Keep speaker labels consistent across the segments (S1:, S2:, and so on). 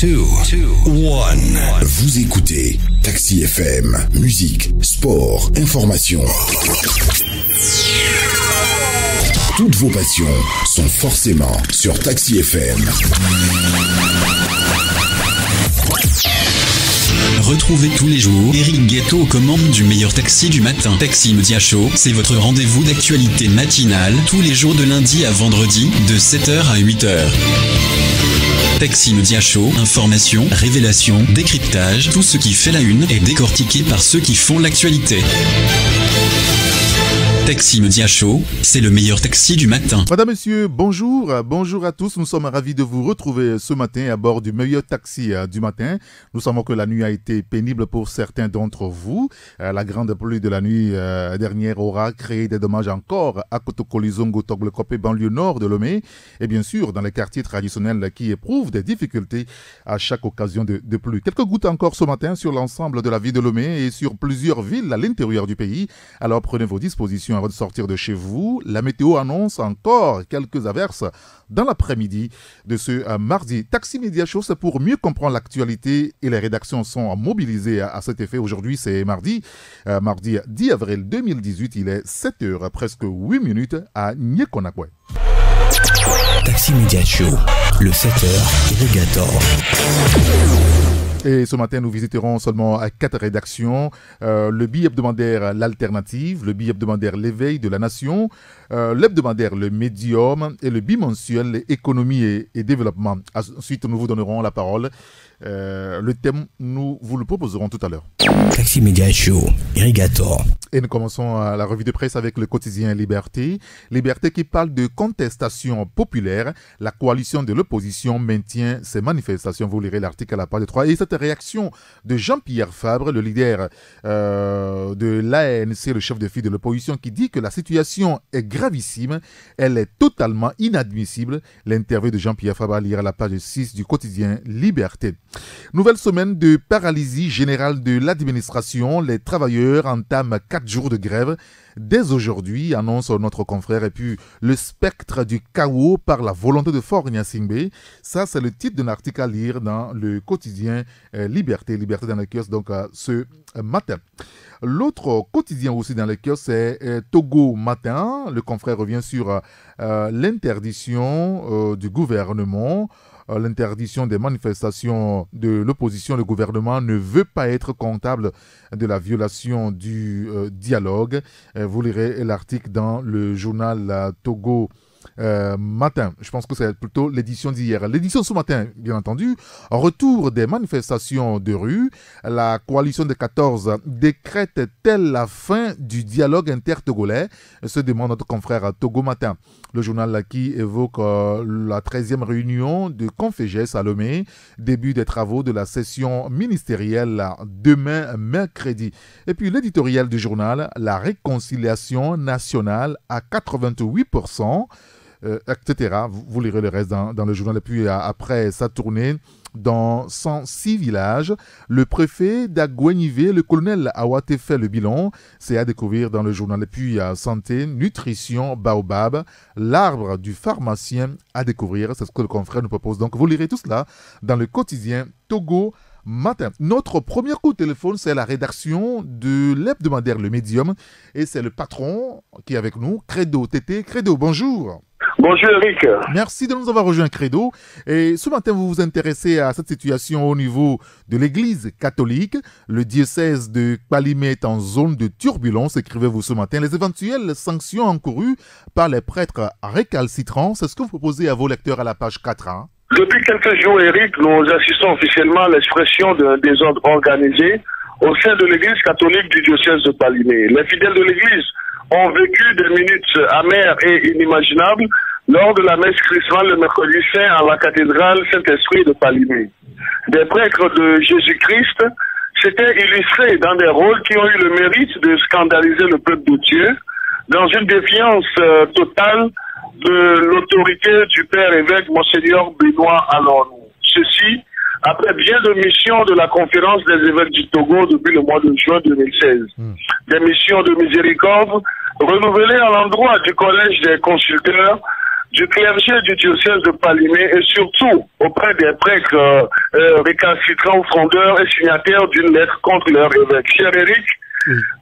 S1: 2, 1. Vous écoutez Taxi FM, musique, sport, information. Toutes vos passions sont forcément sur Taxi FM.
S2: Retrouvez tous les jours Eric Guetto aux commandes du meilleur taxi du matin. Taxi Media Show, c'est votre rendez-vous d'actualité matinale tous les jours de lundi à vendredi de 7h à 8h. Taxi Media Show, information, révélation, décryptage, tout ce qui fait la une est décortiqué par ceux qui font l'actualité. Taxi Media Show, c'est le meilleur taxi du matin.
S3: Madame, Monsieur, bonjour. Bonjour à tous. Nous sommes ravis de vous retrouver ce matin à bord du meilleur taxi du matin. Nous savons que la nuit a été pénible pour certains d'entre vous. La grande pluie de la nuit dernière aura créé des dommages encore à Kotokoli-Zongo, Toglekopé, banlieue nord de Lomé. Et bien sûr, dans les quartiers traditionnels qui éprouvent des difficultés à chaque occasion de pluie. Quelques gouttes encore ce matin sur l'ensemble de la ville de Lomé et sur plusieurs villes à l'intérieur du pays. Alors prenez vos dispositions avant de sortir de chez vous. La météo annonce encore quelques averses dans l'après-midi de ce mardi. Taxi Media Show, c'est pour mieux comprendre l'actualité et les rédactions sont mobilisées à cet effet. Aujourd'hui, c'est mardi 10 avril 2018. Il est 7h, presque 8 minutes à Nyekonakwe.
S1: Taxi Media Show, le 7h irrigator.
S3: Et ce matin, nous visiterons seulement 4 rédactions. Le bi-hebdomadaire L'Alternative, le bi-hebdomadaire L'éveil de la Nation, l'hebdomadaire Le Médium et le bimensuel Économie et Développement. Ensuite, nous vous donnerons la parole. Le thème, nous vous le proposerons tout à l'heure.
S1: Taxi Media Show, irrigator.
S3: Et nous commençons la revue de presse avec le quotidien Liberté. Liberté qui parle de contestation populaire. La coalition de l'opposition maintient ses manifestations. Vous lirez l'article à la page 3. Et cette réaction de Jean-Pierre Fabre, le leader de l'ANC, le chef de file de l'opposition, qui dit que la situation est gravissime. Elle est totalement inadmissible. L'interview de Jean-Pierre Fabre à lire à la page 6 du quotidien Liberté. Nouvelle semaine de paralysie générale de l'administration. Les travailleurs entament 4 jours de grève. Dès aujourd'hui, annonce notre confrère, et puis le spectre du chaos par la volonté de Faure Gnassingbé. Ça, c'est le titre d'un article à lire dans le quotidien Liberté. Liberté dans le kiosque, donc ce matin. L'autre quotidien aussi dans le kiosque, c'est Togo Matin. Le confrère revient sur l'interdiction du gouvernement. L'interdiction des manifestations de l'opposition. Le gouvernement ne veut pas être comptable de la violation du dialogue. Vous lirez l'article dans le journal Togo Matin. Je pense que c'est plutôt l'édition d'hier. L'édition ce matin, bien entendu. Retour des manifestations de rue. La coalition des 14 décrète-t-elle la fin du dialogue intertogolais? Se demande notre confrère Togo Matin. Le journal qui évoque la 13e réunion de Confégès à Lomé. Début des travaux de la session ministérielle demain mercredi. Et puis l'éditorial du journal, la réconciliation nationale à 88%. Etc. Vous lirez le reste dans le journal. Et puis après sa tournée dans 106 villages, le préfet d'Agouenivé, le colonel Awate fait le bilan. C'est à découvrir dans le journal. Et puis santé, nutrition, baobab, l'arbre du pharmacien à découvrir. C'est ce que le confrère nous propose. Donc vous lirez tout cela dans le quotidien Togo Matin. Notre premier coup de téléphone, c'est la rédaction de l'hebdomadaire Le Médium. Et c'est le patron qui est avec nous, Credo Tété. Credo, bonjour.
S4: Bonjour Eric.
S3: Merci de nous avoir rejoint Credo. Et ce matin, vous vous intéressez à cette situation au niveau de l'Église catholique. Le diocèse de Kpalimé est en zone de turbulence, écrivez-vous ce matin. Les éventuelles sanctions encourues par les prêtres récalcitrants, c'est ce que vous proposez à vos lecteurs à la page 4. Hein?
S4: Depuis quelques jours, Eric, nous assistons officiellement à l'expression d'un désordre organisé au sein de l'Église catholique du diocèse de Kpalimé. Les fidèles de l'Église ont vécu des minutes amères et inimaginables lors de la messe chrismale le mercredi saint à la cathédrale Saint-Esprit de Kpalimé. Des prêtres de Jésus-Christ s'étaient illustrés dans des rôles qui ont eu le mérite de scandaliser le peuple de Dieu dans une défiance totale de l'autorité du père évêque Monseigneur Benoît Alon. Ceci après bien de missions de la conférence des évêques du Togo depuis le mois de juin 2016. Des missions de miséricorde renouvelées à l'endroit du collège des consulteurs du clergé du diocèse de Palimé et surtout auprès des prêtres récalcitrants ou frondeurs et signataires d'une lettre contre leur évêque. Cher Eric,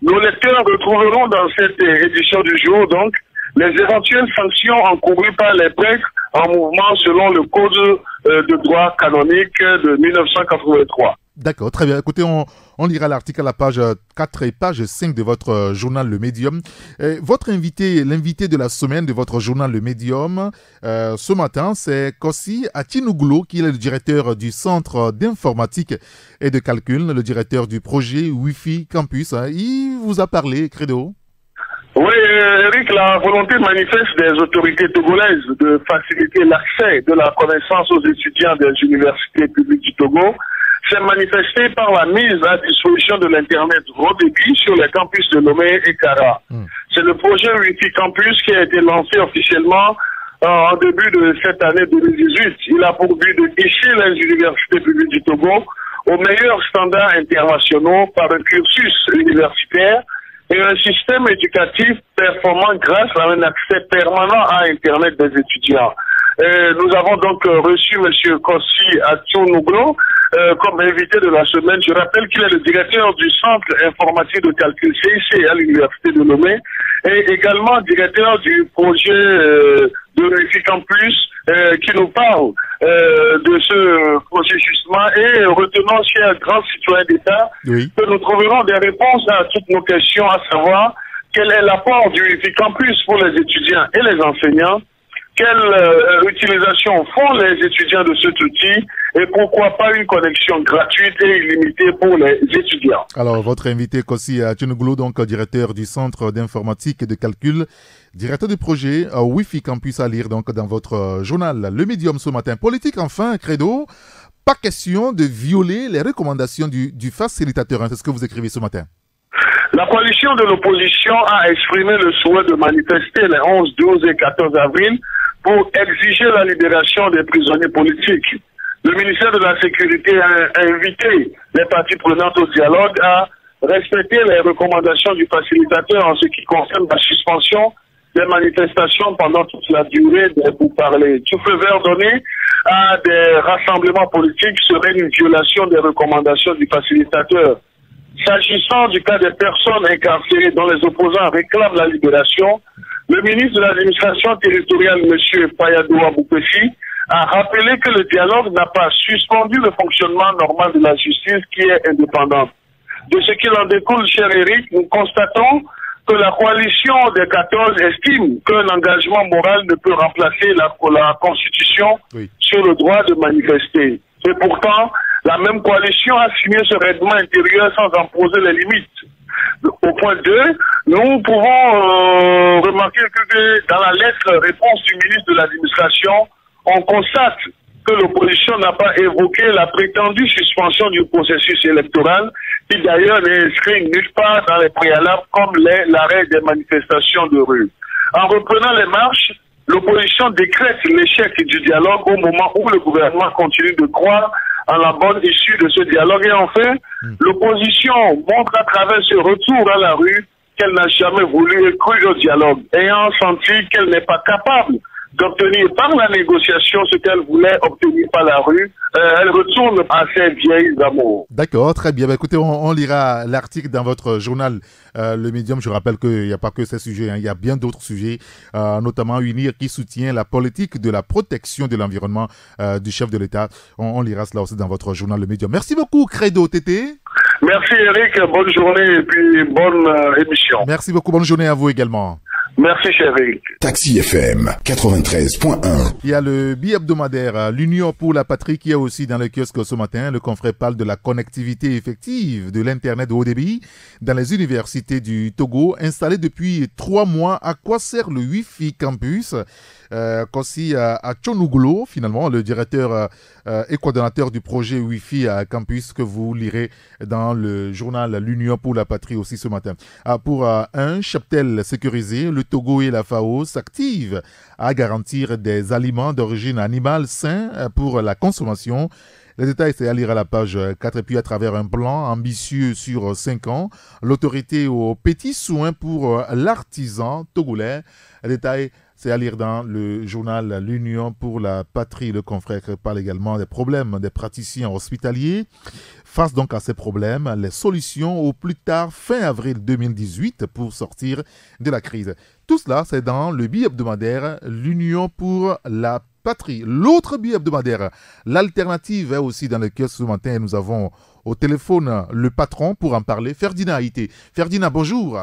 S4: nos lecteurs retrouveront dans cette édition du jour donc les éventuelles sanctions encourues par les prêtres en mouvement selon le code de droit canonique de 1983.
S3: D'accord, très bien. Écoutez, on lira l'article à la page 4 et page 5 de votre journal Le Médium. Votre invité, l'invité de la semaine de votre journal Le Médium, ce matin, c'est Kossi Atinouglou, qui est le directeur du Centre d'informatique et de calcul, le directeur du projet Wi-Fi Campus. Il vous a parlé, Credo?
S4: Oui, Eric, la volonté manifeste des autorités togolaises de faciliter l'accès de la connaissance aux étudiants des universités publiques du Togo s'est manifestée par la mise à disposition de l'Internet haut débit sur les campus de Lomé et Kara. C'est le projet Wi-Fi Campus qui a été lancé officiellement en début de cette année 2018. Il a pour but de hisser les universités publiques du Togo aux meilleurs standards internationaux par un cursus universitaire et un système éducatif performant grâce à un accès permanent à Internet des étudiants. Nous avons donc reçu M. Kossi Atinouglou comme invité de la semaine. Je rappelle qu'il est le directeur du Centre informatique de calcul CIC à l'Université de Lomé et également directeur du projet de Wi-Fi Campus qui nous parle de ce projet justement et retenons, chers grands citoyens d'État, que nous trouverons des réponses à toutes nos questions, à savoir quel est l'apport du Wi-Fi Campus pour les étudiants et les enseignants, quelle utilisation font les étudiants de cet outil et pourquoi pas une connexion gratuite et illimitée pour les étudiants.
S3: Alors, votre invité, Kossi Atinouglou, donc directeur du Centre d'informatique et de calcul, directeur du projet Wi-Fi Campus à lire donc dans votre journal Le Médium ce matin. Politique enfin, Credo, pas question de violer les recommandations du facilitateur. C'est ce que vous écrivez ce matin.
S4: La coalition de l'opposition a exprimé le souhait de manifester les 11, 12 et 14 avril pour exiger la libération des prisonniers politiques. Le ministère de la Sécurité a invité les parties prenantes au dialogue à respecter les recommandations du facilitateur en ce qui concerne la suspension des manifestations pendant toute la durée des pourparlers. Tout feu vert donné à des rassemblements politiques serait une violation des recommandations du facilitateur. S'agissant du cas des personnes incarcérées dont les opposants réclament la libération, le ministre de l'administration territoriale, M. Payadoua Boupessi, a rappelé que le dialogue n'a pas suspendu le fonctionnement normal de la justice qui est indépendante. De ce qu'il en découle, cher Eric, nous constatons que la coalition des 14 estime qu'un engagement moral ne peut remplacer la Constitution sur le droit de manifester. Et pourtant, la même coalition a signé ce règlement intérieur sans en poser les limites. Au point 2, nous pouvons remarquer que dans la lettre réponse du ministre de l'administration, on constate que l'opposition n'a pas évoqué la prétendue suspension du processus électoral, qui d'ailleurs n'est inscrit nulle part dans les préalables comme l'arrêt des manifestations de rue. En reprenant les marches, l'opposition décrète l'échec du dialogue au moment où le gouvernement continue de croire en la bonne issue de ce dialogue. Et enfin, l'opposition montre à travers ce retour à la rue qu'elle n'a jamais voulu cru au dialogue, ayant senti qu'elle n'est pas capable d'obtenir par la négociation ce qu'elle voulait obtenir par la rue. Elle retourne à ses vieilles amours.
S3: D'accord, très bien. Écoutez, on lira l'article dans votre journal Le Médium. Je rappelle qu'il n'y a pas que ces sujets, il y a bien d'autres sujets, notamment UNIR qui soutient la politique de la protection de l'environnement du chef de l'État. On lira cela aussi dans votre journal Le Médium. Merci beaucoup, Credo Tété.
S4: Merci Eric, bonne journée et puis bonne émission.
S3: Merci beaucoup, bonne journée à vous également.
S4: Merci, chérie.
S1: Taxi FM 93.1.
S3: Il y a le bi-hebdomadaire l'Union pour la patrie qui est aussi dans le kiosque ce matin. Le confrère parle de la connectivité effective de l'Internet de haut débit dans les universités du Togo. Installé depuis 3 mois, à quoi sert le Wi-Fi Campus? Kossi Atinouglou, finalement, le directeur et coordonnateur du projet Wi-Fi Campus que vous lirez dans le journal L'Union pour la patrie aussi ce matin. Pour un cheptel sécurisé, le Togo et la FAO s'activent à garantir des aliments d'origine animale sains pour la consommation Les détails, c'est à lire à la page 4. Et puis, à travers un plan ambitieux sur 5 ans, l'autorité aux petits soins pour l'artisan togolais. Les détails, c'est à lire dans le journal L'Union pour la patrie. Le confrère parle également des problèmes des praticiens hospitaliers. Face donc à ces problèmes, les solutions au plus tard fin avril 2018 pour sortir de la crise. Tout cela, c'est dans le billet hebdomadaire L'Union pour la patrie. L'autre billet hebdomadaire, l'alternative, est aussi dans lequel ce matin nous avons au téléphone le patron pour en parler, Ferdinand Haïté. Ferdinand, bonjour.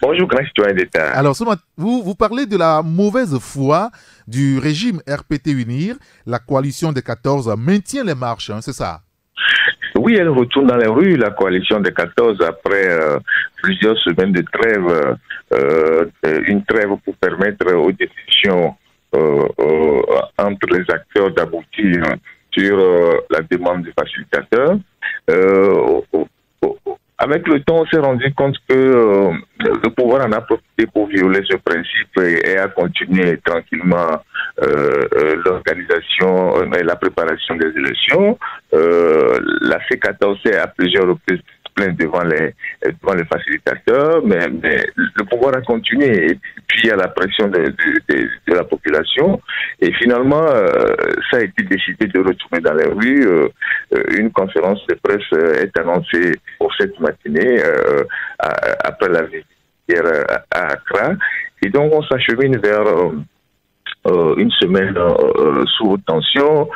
S5: Bonjour, grand citoyen d'État.
S3: Alors, vous parlez de la mauvaise foi du régime RPT Unir. La coalition des 14 maintient les marches, hein, c'est ça?
S5: Oui, elle retourne dans les rues, la coalition des 14, après plusieurs semaines de trêve. Une trêve pour permettre aux discussions entre les acteurs d'aboutir sur la demande du facilitateur. Avec le temps, on s'est rendu compte que le pouvoir en a profité pour violer ce principe et a continué tranquillement l'organisation et la préparation des élections. La C14 est à plusieurs reprises plainte devant les facilitateurs, mais le pouvoir a continué. Et puis, il y a la pression de la population. Et finalement, ça a été décidé de retourner dans les rues. Une conférence de presse est annoncée pour cette matinée, après la visite hier à Accra. Et donc, on s'achemine vers une semaine sous haute tension,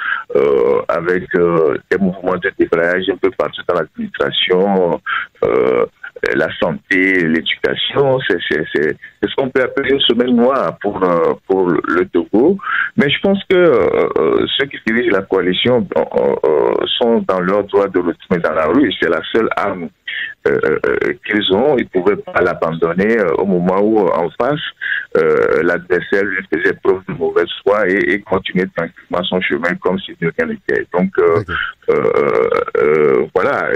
S5: avec des mouvements de débrayage un peu partout dans l'administration, la santé, l'éducation. C'est ce qu'on peut appeler une semaine noire pour le Togo. Mais je pense que ceux qui dirigent la coalition sont dans leur droit de retourner dans la rue. C'est la seule arme qu'ils ont. Ils ne pouvaient pas l'abandonner au moment où, en face, l'adversaire lui faisait preuve de mauvaise foi et continuait tranquillement son chemin comme si de rien n'était. Donc, voilà,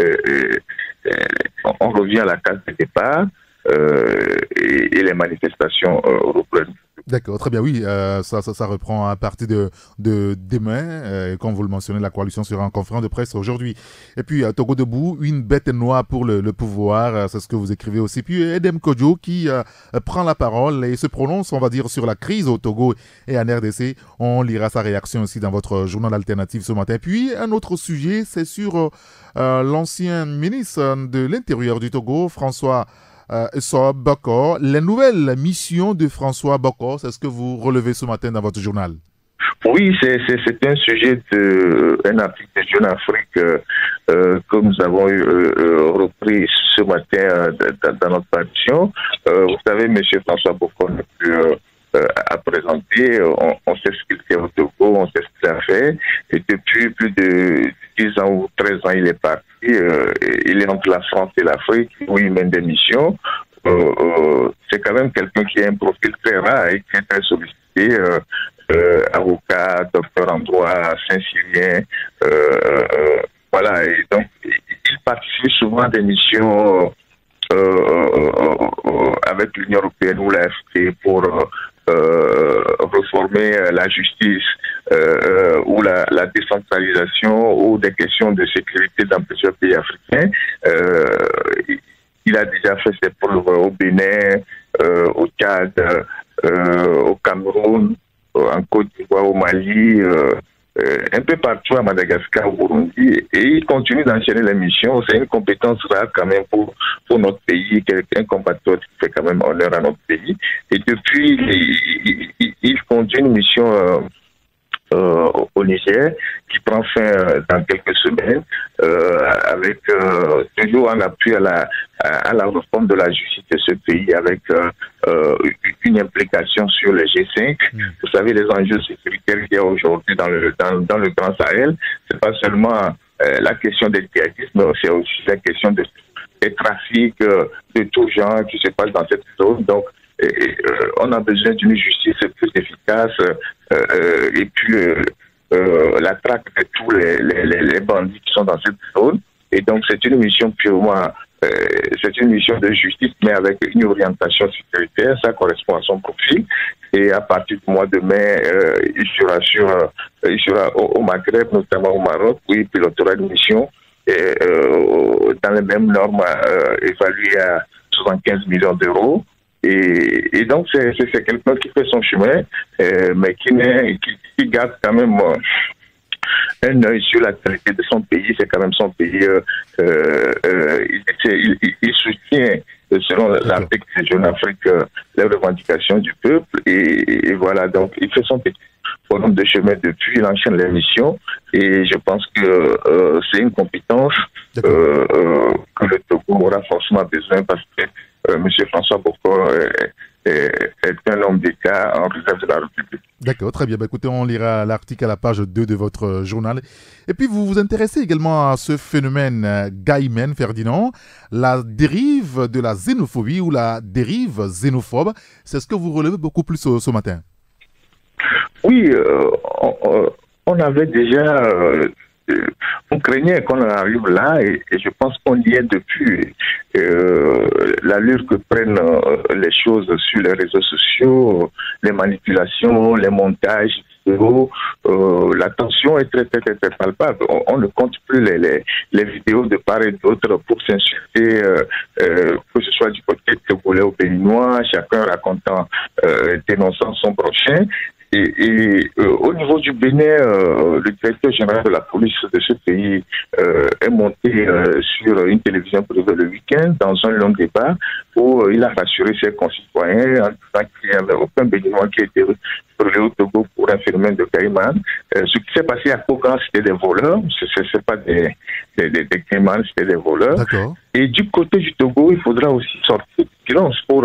S5: on revient à la case de départ et les manifestations reprennent.
S3: D'accord, très bien, oui, ça reprend à partir de demain. Comme vous le mentionnez, la coalition sera en conférence de presse aujourd'hui. Et puis, Togo debout, une bête noire pour le pouvoir, c'est ce que vous écrivez aussi. Puis, Edem Kodjo qui prend la parole et se prononce, on va dire, sur la crise au Togo et en RDC. On lira sa réaction aussi dans votre journal alternatif ce matin. Puis, un autre sujet, c'est sur l'ancien ministre de l'Intérieur du Togo, François Bokor. Les nouvelles missions de François Bokor, c'est ce que vous relevez ce matin dans votre journal?
S5: Oui, c'est un sujet un article de Jeune Afrique que nous avons repris ce matin dans notre parution. Vous savez, M. François Bokor n'est plus à présenter. On sait ce qu'il fait au Togo, on sait ce qu'il a fait. Et depuis plus de 10 ans ou 13 ans, il est parti. Il est entre la France et l'Afrique où il mène des missions. C'est quand même quelqu'un qui a un profil très rare et qui est très sollicité. Avocat, docteur en droit, Saint-Cyrien. Voilà. Et donc, il participe souvent à des missions avec l'Union européenne ou l'AFP pour reformer la justice ou la décentralisation ou des questions de sécurité dans plusieurs pays africains. Il a déjà fait ses preuves au Bénin, au Tchad, au Cameroun, en Côte d'Ivoire, au Mali, un peu partout à Madagascar, au Burundi, et il continue d'enchaîner les missions. C'est une compétence rare quand même pour notre pays, un compatriote qui fait quand même honneur à notre pays. Et depuis, il conduit une mission au Niger qui prend fin dans quelques semaines, avec toujours en appui à la réforme de la justice de ce pays, avec une implication sur le G5. Vous savez, les enjeux sécuritaires qu'il y a aujourd'hui dans le Grand Sahel, c'est pas seulement la question des djihadismes, c'est aussi la question des trafics de tout genre qui se passent dans cette zone. Donc, on a besoin d'une justice plus efficace et puis la traque de tous les bandits qui sont dans cette zone. Et donc, c'est une mission purement, c'est une mission de justice, mais avec une orientation sécuritaire. Ça correspond à son profil. Et à partir du mois de mai, il sera au Maghreb, notamment au Maroc, où il pilotera une mission dans les mêmes normes évaluées à 75 millions d'euros. Et donc, c'est quelqu'un qui fait son chemin, mais qui garde quand même un œil sur la qualité de son pays. C'est quand même son pays. Il soutient, selon l'Afrique, Jeune Afrique, les revendications du peuple. Et voilà, donc, il fait son petit forum de chemin depuis, il enchaîne les missions. Et je pense que c'est une compétence que le Togo aura forcément besoin parce que M. François Bokor est un homme d'État en réserve de la République.
S3: D'accord, très bien. Écoutez, on lira l'article à la page 2 de votre journal. Et puis, vous vous intéressez également à ce phénomène Gaimen, Ferdinand, la dérive de la xénophobie ou la dérive xénophobe. C'est ce que vous relevez beaucoup plus ce matin.
S5: Oui, on avait déjà... on craignait qu'on en arrive là et je pense qu'on y est depuis. L'allure que prennent les choses sur les réseaux sociaux, les manipulations, les montages, la tension est très, très, très, très palpable. On ne compte plus les vidéos de part et d'autre pour s'insulter, que ce soit du côté togolais ou béninois, chacun racontant, dénonçant son prochain. Et au niveau du Bénin, le directeur général de la police de ce pays est monté sur une télévision privée le week-end dans un long débat où il a rassuré ses concitoyens en disant qu'il n'y avait aucun Béninois qui était brûlé au Togo pour un phénomène de Caïman. Ce qui s'est passé à Kogan, c'était des voleurs, c'est pas des Caïmans, c'était des voleurs. Et du côté du Togo, il faudra aussi sortir de silence pour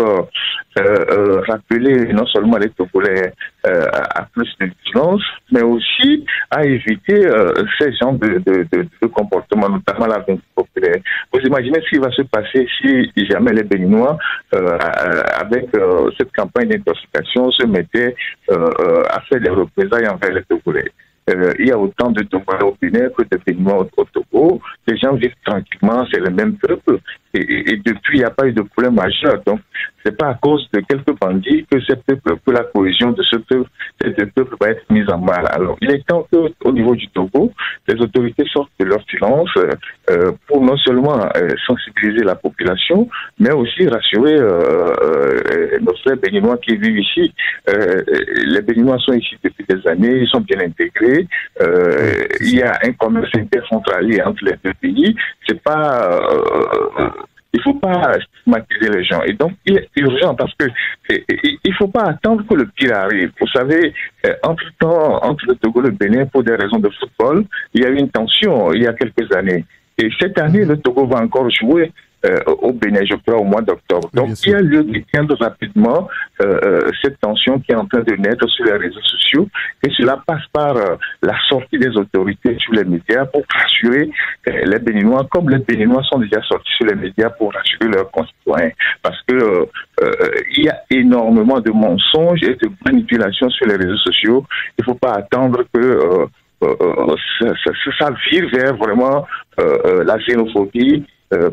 S5: rappeler non seulement les Togolais à plus de vigilance, mais aussi à éviter ces genres de comportements, notamment la vente populaire. Vous imaginez ce qui va se passer si jamais les Béninois, avec cette campagne d'intoxication, se mettaient à faire des représailles envers les Togolais. Il y a autant de Togolais au Bénin que de Béninois au Togo. Les gens vivent tranquillement, c'est le même peuple. Et depuis, il n'y a pas eu de problème majeur. Donc, c'est pas à cause de quelques bandits que la cohésion de ce peuple va être mise en mal. Alors, il est temps qu'au niveau du Togo, les autorités sortent de leur silence pour non seulement sensibiliser la population, mais aussi rassurer nos frères béninois qui vivent ici. Les Béninois sont ici depuis des années, ils sont bien intégrés. Il y a un commerce interfrontalier entre les deux pays. C'est pas... il ne faut pas stigmatiser les gens. Et donc, il est urgent parce que il ne faut pas attendre que le pire arrive. Vous savez, entre le Togo et le Bénin, pour des raisons de football, il y a eu une tension il y a quelques années. Et cette année, le Togo va encore jouer au Bénin, je crois, au mois d'octobre. Donc, il y a lieu d'éteindre rapidement cette tension qui est en train de naître sur les réseaux sociaux. Et cela passe par la sortie des autorités sur les médias pour rassurer les Béninois, comme les Béninois sont déjà sortis sur les médias pour rassurer leurs concitoyens. Parce que il y a énormément de mensonges et de manipulations sur les réseaux sociaux. Il ne faut pas attendre que ça vire vers vraiment la xénophobie.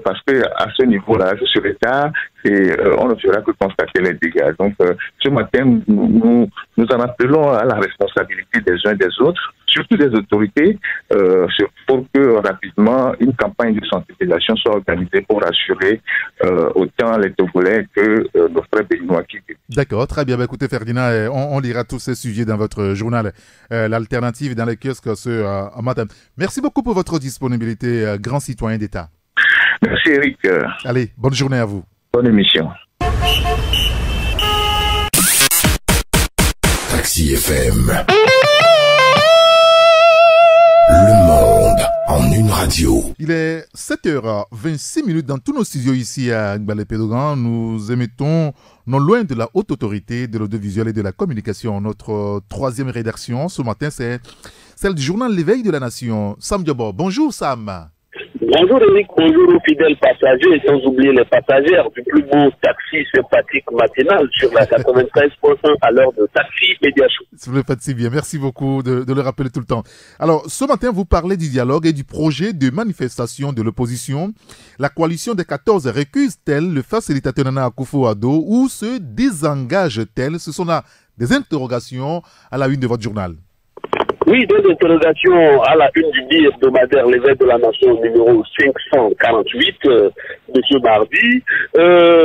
S5: Parce que à ce niveau-là, je serai tard et on ne fera que constater les dégâts. Donc, ce matin, nous en appelons à la responsabilité des uns et des autres, surtout des autorités, pour que rapidement une campagne de sensibilisation soit organisée pour rassurer autant les Togolais que nos frères béninois qui vivent.
S3: D'accord, très bien. Écoutez, Ferdinand, on lira tous ces sujets dans votre journal, l'alternative dans les kiosques ce matin. Merci beaucoup pour votre disponibilité, grand citoyen d'État.
S5: Merci Eric.
S3: Allez, bonne journée à vous.
S5: Bonne émission.
S1: Taxi FM. Le monde en une radio.
S3: Il est 7h26 dans tous nos studios ici à Ngbale-Pédogan. Nous émettons non loin de la haute autorité de l'audiovisuel et de la communication. Notre troisième rédaction ce matin, c'est celle du journal L'éveil de la nation. Sam Diabo. Bonjour Sam.
S4: Bonjour Eric, bonjour aux fidèles passagers, sans oublier les passagères du plus beau taxi sympathique matinal sur la 93.1 à l'heure de Taxi Média Show.
S3: Vous le faites si bien, merci beaucoup de le rappeler tout le temps. Alors, ce matin, vous parlez du dialogue et du projet de manifestation de l'opposition. La coalition des 14 récuse-t-elle le facilitateur Nana Akufo-Addo ou se désengage-t-elle? Ce sont là des interrogations à la une de votre journal.
S4: Oui, deux interrogations à la une du bi-hebdomadaire L'éveil de la Nation numéro 548 de ce mardi.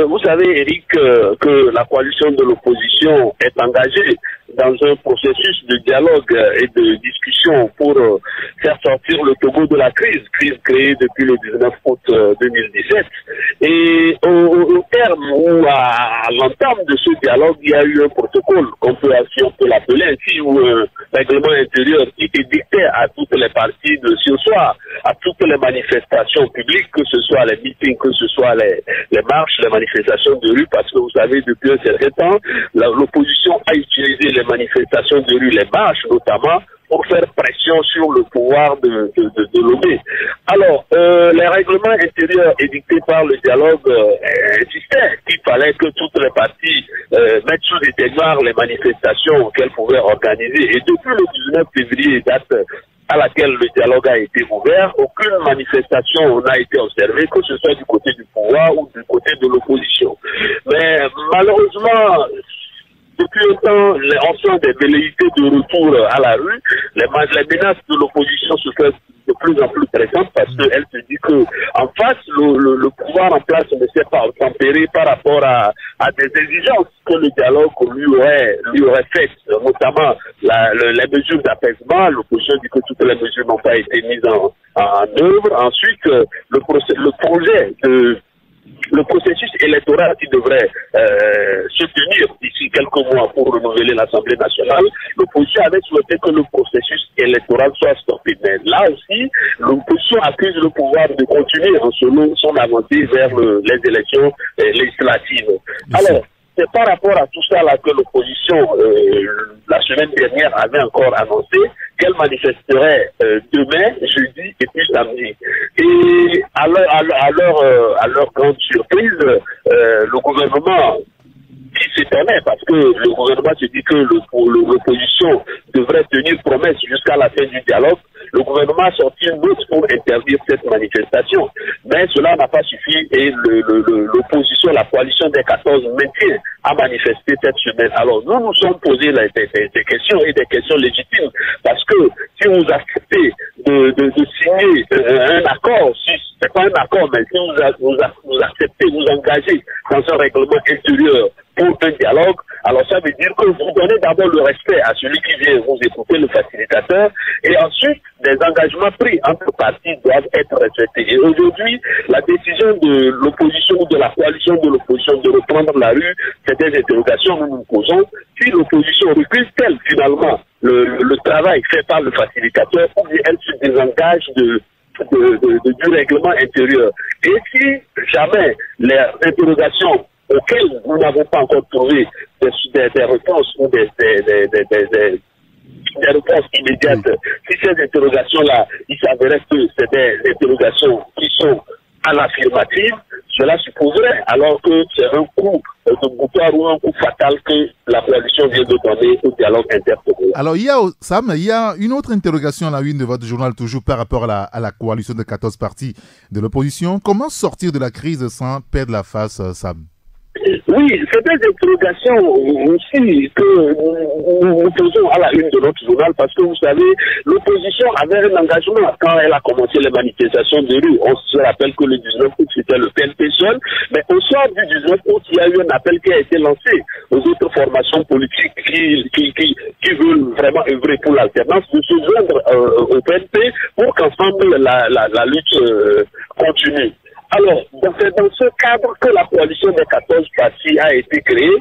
S4: Vous savez, Eric, que la coalition de l'opposition est engagée dans un processus de dialogue et de discussion pour faire sortir le Togo de la crise créée depuis le 19 août 2017. Et au terme ou à l'entame de ce dialogue, il y a eu un protocole si on peut l'appeler ainsi, ou un règlement intérieur qui dictait à toutes les parties de ce soir, à toutes les manifestations publiques, que ce soit les meetings, que ce soit les marches, les manifestations de rue, parce que vous savez, depuis un certain temps, l'opposition a utilisé les manifestations de rue, les marches notamment, pour faire pression sur le pouvoir de l'OB. Alors, les règlements intérieurs édictés par le dialogue insistaient qu'il fallait que toutes les parties mettent sous détention les manifestations qu'elles pouvaient organiser. Et depuis le 19 février, date à laquelle le dialogue a été ouvert, aucune manifestation n'a été observée, que ce soit du côté du pouvoir ou du côté de l'opposition. Mais malheureusement, depuis un temps, on sent des velléités de retour à la rue. Les menaces de l'opposition se font de plus en plus pressantes parce qu'elle se dit que en face, le pouvoir en place ne s'est pas tempéré par rapport à des exigences que le dialogue lui aurait faites, notamment les mesures d'apaisement. L'opposition dit que toutes les mesures n'ont pas été mises en œuvre. Ensuite, le processus électoral qui devrait se tenir d'ici quelques mois pour renouveler l'Assemblée nationale, l'opposition avait souhaité que le processus électoral soit stoppé. Mais là aussi, l'opposition accuse le pouvoir de continuer en son avancée vers les élections législatives. Alors, c'est par rapport à tout ça là que l'opposition, la semaine dernière, avait encore annoncé qu'elle manifesterait demain, jeudi et puis samedi. Et à leur grande surprise, le gouvernement qui s'étonnait parce que le gouvernement se dit que l'opposition devrait tenir promesse jusqu'à la fin du dialogue. Le gouvernement a sorti une note pour interdire cette manifestation. Mais cela n'a pas suffi et l'opposition, la coalition des 14 maintient à manifester cette semaine. Alors nous nous sommes posés des questions et des questions légitimes parce que si vous acceptez de signer un accord, si c'est pas un accord, mais si vous acceptez, vous engagez dans un règlement intérieur pour un dialogue, alors ça veut dire que vous donnez d'abord le respect à celui qui vient vous écouter, le facilitateur, et ensuite, des engagements pris entre parties doivent être respectés. Et aujourd'hui, la décision de l'opposition ou de la coalition de l'opposition de reprendre la rue, c'est des interrogations que nous nous posons. Si l'opposition recule-t-elle finalement le travail fait par le facilitateur, ou bien elle se désengage du règlement intérieur. Et si jamais les interrogations auxquelles nous n'avons pas encore trouvé des réponses ou des réponses immédiates, si ces interrogations-là, il s'avérait que c'est des interrogations qui sont à l'affirmative, cela supposerait alors que c'est un coup de boutoir ou un coup fatal que la coalition vient de donner au dialogue intercommunal.
S3: Alors, Sam, il y a une autre interrogation à la une de votre journal, toujours par rapport à la coalition de 14 partis de l'opposition. Comment sortir de la crise sans perdre la face, Sam?
S4: Oui, c'est des interrogations aussi que nous posons à la une de notre journal parce que vous savez, l'opposition avait un engagement quand elle a commencé les manifestations de rue. On se rappelle que le 19 août, c'était le PNP seul, mais au soir du 19 août, il y a eu un appel qui a été lancé aux autres formations politiques qui veulent vraiment œuvrer pour l'alternance de se joindre au PNP pour qu'ensemble la lutte continue. Alors, c'est dans ce cadre que la coalition des 14 partis a été créée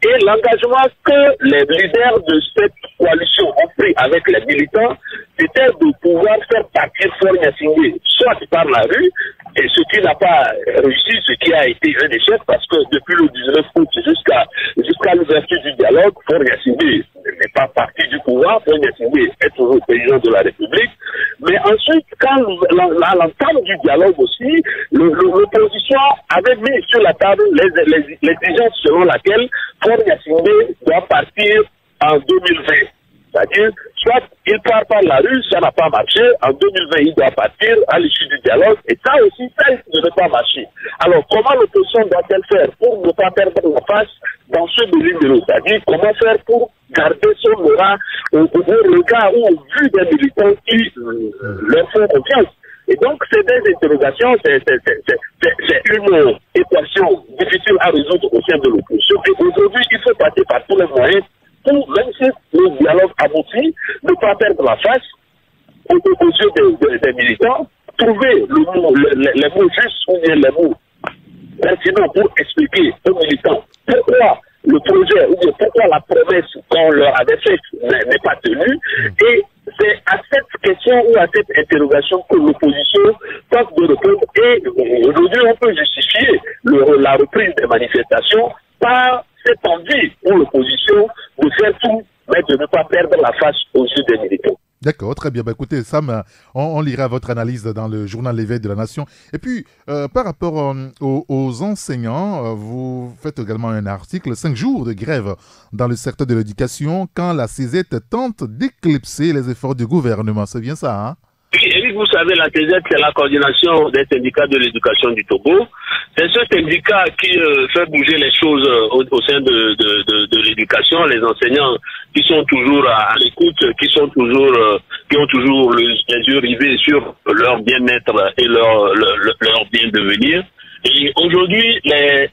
S4: et l'engagement que les leaders de cette coalition ont pris avec les militants, c'était de pouvoir faire partir Faure Gnassingbé, soit par la rue, et ce qui n'a pas réussi, ce qui a été un échec, parce que depuis le 19 août jusqu'à l'ouverture du dialogue, Faure Gnassingbé n'est n'est pas parti du pouvoir, Faure Gnassingbé est toujours président de la République. Mais ensuite, quand l'entame du dialogue aussi, l'opposition avait mis sur la table l'exigence selon laquelle Faure Gnassingbé doit partir en 2020. C'est-à-dire, soit il part par la rue, ça n'a pas marché, en 2020 il doit partir à l'issue du dialogue, et ça aussi, ça ne devait pas marcher. Alors, comment l'opposition doit-elle faire pour ne pas perdre la face dans ce délire? C'est-à-dire, comment faire pour garder son aura au regard ou au vu des militants qui leur font confiance? Et donc, c'est des interrogations, c'est une équation difficile à résoudre au sein de l'opposition. Et aujourd'hui, il faut passer par tous les moyens pour, même si le dialogue aboutit, ne pas perdre la face aux yeux des militants, trouver les mots justes ou bien les mots pertinents pour expliquer aux militants pourquoi le projet ou bien pourquoi la promesse qu'on leur avait faite n'est pas tenue. Et c'est à cette question ou à cette interrogation que l'opposition tente de répondre. Et aujourd'hui, on peut justifier la reprise des manifestations par cette envie pour l'opposition de faire tout, mais de ne pas perdre la face aux yeux des militants.
S3: D'accord, très bien. Bah, écoutez, Sam, on lira votre analyse dans le journal L'éveil de la Nation. Et puis, par rapport aux enseignants, vous faites également un article, 5 jours de grève dans le secteur de l'éducation, quand la CESET tente d'éclipser les efforts du gouvernement. C'est bien ça, hein?
S4: Oui, Eric, vous savez, la CESET, c'est la coordination des syndicats de l'éducation du Togo. C'est ce syndicat qui fait bouger les choses au sein de l'éducation. Les enseignants qui sont toujours à l'écoute, qui ont toujours les yeux rivés sur leur bien-être et leur bien devenir. Et aujourd'hui, les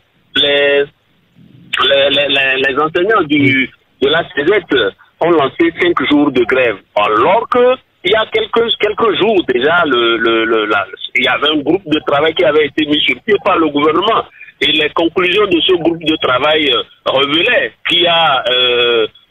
S4: enseignants de la CESET ont lancé 5 jours de grève, alors que il y a quelques jours déjà, il y avait un groupe de travail qui avait été mis sur pied par le gouvernement. Et les conclusions de ce groupe de travail révélaient qu'il y a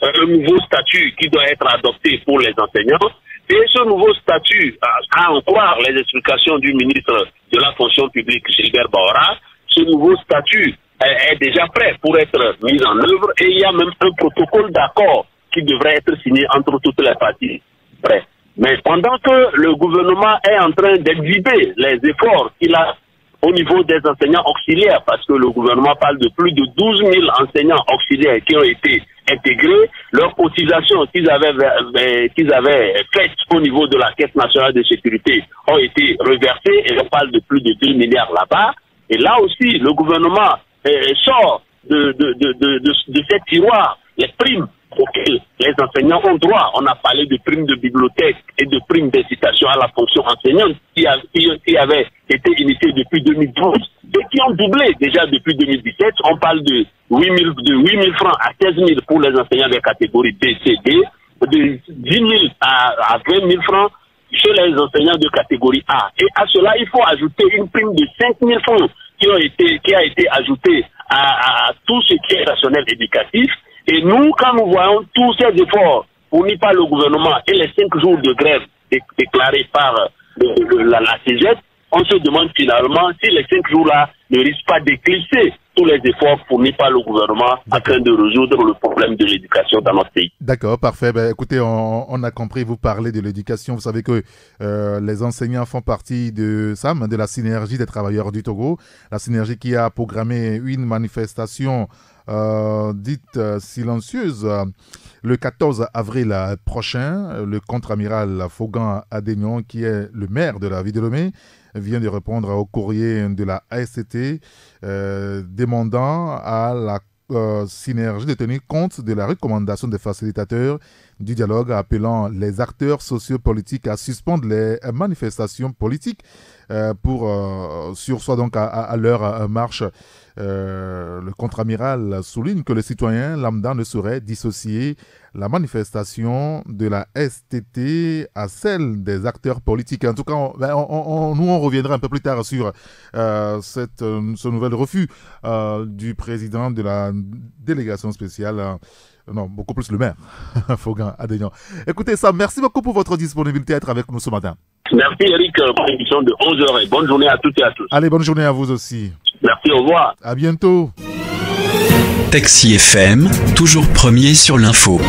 S4: un nouveau statut qui doit être adopté pour les enseignants. Et ce nouveau statut, à en croire les explications du ministre de la fonction publique, Gilbert Bahora, ce nouveau statut est déjà prêt pour être mis en œuvre. Et il y a même un protocole d'accord qui devrait être signé entre toutes les parties. Bref. Mais pendant que le gouvernement est en train d'exhiber les efforts qu'il a au niveau des enseignants auxiliaires, parce que le gouvernement parle de plus de 12 000 enseignants auxiliaires qui ont été intégrés, leurs cotisations qu'ils avaient faites au niveau de la Caisse nationale de sécurité ont été reversées, et on parle de plus de 2 milliards là-bas. Et là aussi, le gouvernement sort de ces tiroirs les primes auxquelles les enseignants ont droit. On a parlé de primes de bibliothèque et de primes d'incitation à la fonction enseignante qui avaient été initiées depuis 2012 et qui ont doublé déjà depuis 2017. On parle de 8 000 francs à 16 000 pour les enseignants des catégories B, C, D, de 10 000 à 20 000 francs chez les enseignants de catégorie A. Et à cela, il faut ajouter une prime de 5 000 francs qui a été ajoutée à tout ce qui est rationnel éducatif. Et nous, quand nous voyons tous ces efforts fournis par le gouvernement et les 5 jours de grève déclarés par la CESET, on se demande finalement si les 5 jours-là ne risquent pas d'éclipser tous les efforts fournis par le gouvernement afin de résoudre le problème de l'éducation dans notre pays.
S3: D'accord, parfait. Ben, écoutez, on a compris, vous parlez de l'éducation. Vous savez que les enseignants font partie de SAM, de la synergie des travailleurs du Togo. La synergie qui a programmé une manifestation dite silencieuse le 14 avril prochain. Le contre-amiral Fogan Adénion, qui est le maire de la ville de Lomé, vient de répondre au courrier de la ASCT demandant à la synergie de tenir compte de la recommandation des facilitateurs du dialogue, appelant les acteurs sociopolitiques à suspendre les manifestations politiques pour sursoir donc à leur marche. Le contre-amiral souligne que le citoyen lambda ne saurait dissocier la manifestation de la STT à celle des acteurs politiques. En tout cas, nous on reviendra un peu plus tard sur ce nouvel refus du président de la délégation spéciale, non, beaucoup plus le maire, Fogan Adénion. Écoutez, Sam, merci beaucoup pour votre disponibilité à être avec nous ce matin.
S4: Merci Eric pour l'émission de 11h et bonne journée à toutes et à tous.
S3: Allez, bonne journée à vous aussi.
S4: Merci, au revoir.
S3: À bientôt.
S2: Taxi FM, toujours premier sur l'info.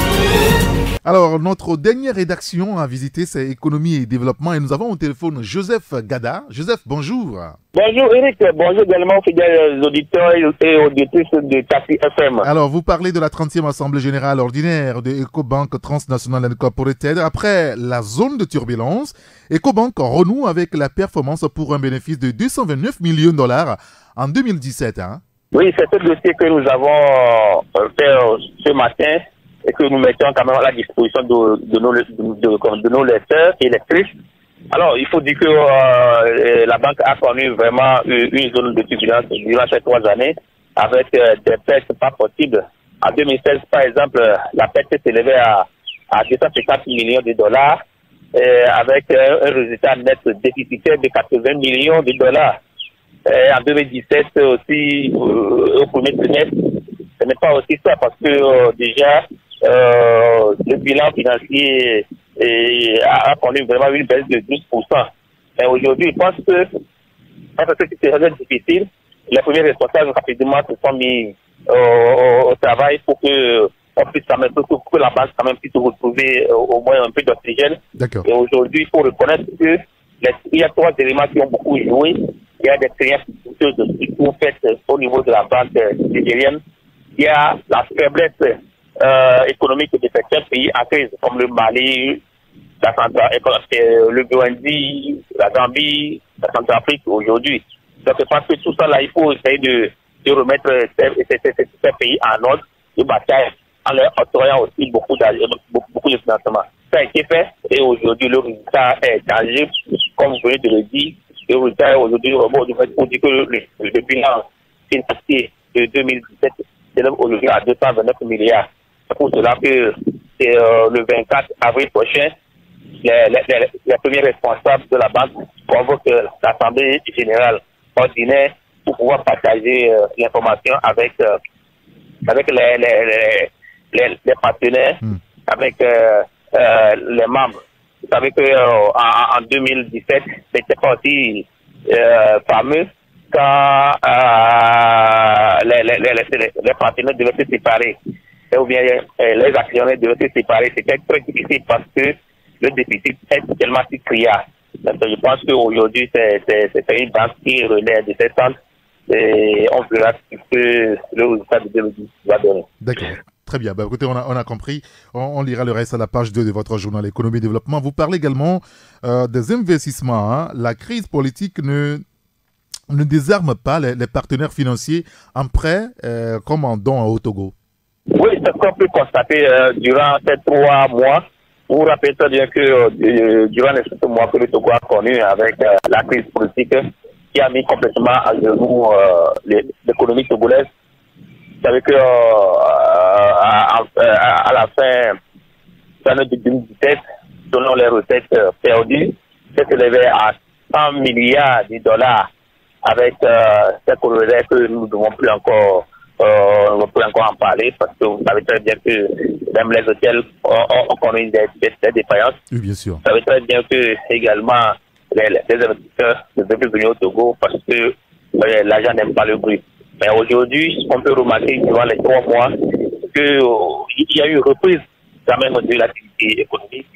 S3: Alors, notre dernière rédaction à visiter, c'est Économie et Développement. Et nous avons au téléphone Joseph Gada. Joseph, bonjour.
S6: Bonjour Eric, bonjour également aux fidèles auditeurs et auditrices de Taxi FM.
S3: Alors, vous parlez de la 30e Assemblée Générale Ordinaire de Ecobank Transnational Incorporated. Après la zone de turbulence, Ecobank renoue avec la performance pour un bénéfice de 229 millions de dollars en 2017. Hein?
S6: Oui, c'est ce dossier que nous avons fait ce matin et que nous mettons quand même à la disposition de nos lecteurs et lectrices. Alors, il faut dire que la banque a connu vraiment une zone de turbulence durant ces 3 années avec des pertes pas possibles. En 2016, par exemple, la perte s'élevait à 250 millions de dollars avec un résultat net déficitaire de 80 millions de dollars. En 2017 aussi, au premier trimestre, ce n'est pas aussi ça parce que déjà, le bilan financier a connu vraiment une baisse de 12%. Mais aujourd'hui, je pense que c'est très difficile. Les premiers responsables rapidement se sont mis au travail pour que on puisse quand même, pour que la banque quand même puisse retrouver au moins un peu d'oxygène. Et aujourd'hui, il faut reconnaître que il y a 3 éléments qui ont beaucoup joué. Il y a des créances surtout faites au niveau de la banque nigérienne. Il y a la faiblesse économique de certains pays en crise, comme le Mali, le Burundi, la Gambie, la Centrafrique aujourd'hui. Donc je pense que tout ça là, il faut essayer de remettre ces pays en ordre, de bataille, en leur octroyant aussi beaucoup de financement. Ça a été fait et aujourd'hui le résultat est tangible, comme vous venez de le dire. Le résultat aujourd'hui, on dit que le bilan financier de 2017 s'élève aujourd'hui à 229 milliards. C'est pour cela que c'est le 24 avril prochain, les premiers responsables de la banque convoquent l'Assemblée générale ordinaire pour pouvoir partager l'information avec les partenaires, avec les membres. Vous savez qu'en 2017, c'était pas aussi fameux quand les partenaires devaient se séparer. Ou bien les actionnaires devaient se séparer. C'était très difficile parce que le déficit est tellement si criard. Donc, je pense qu'aujourd'hui, c'est une banque qui relaie de cette centre et on verra ce que le résultat de 2010 va donner.
S3: D'accord. Très bien. Bah, écoutez, on a compris. On lira le reste à la page 2 de votre journal Économie et Développement. Vous parlez également des investissements. Hein. La crise politique ne désarme pas les partenaires financiers en prêt comme en don au Togo.
S6: Oui, c'est ce qu'on peut constater durant ces 3 mois. Vous vous rappelez très bien que durant les 7 mois que le Togo a connu avec la crise politique qui a mis complètement à genoux l'économie togolaise. Vous savez que à la fin de l'année 2017, selon les recettes perdues, c'est élevé à 100 milliards de dollars avec ces corollaires que nous ne devons plus encore en parler parce que vous savez très bien que même les hôtels ont connu des défaillances.
S3: Oui, bien sûr.
S6: Vous savez très bien que également les investisseurs ne peuvent plus venir au Togo parce que l'argent n'aime pas le bruit. Mais aujourd'hui, on peut remarquer durant les 3 mois qu'il y a eu une reprise quand même de l'activité économique.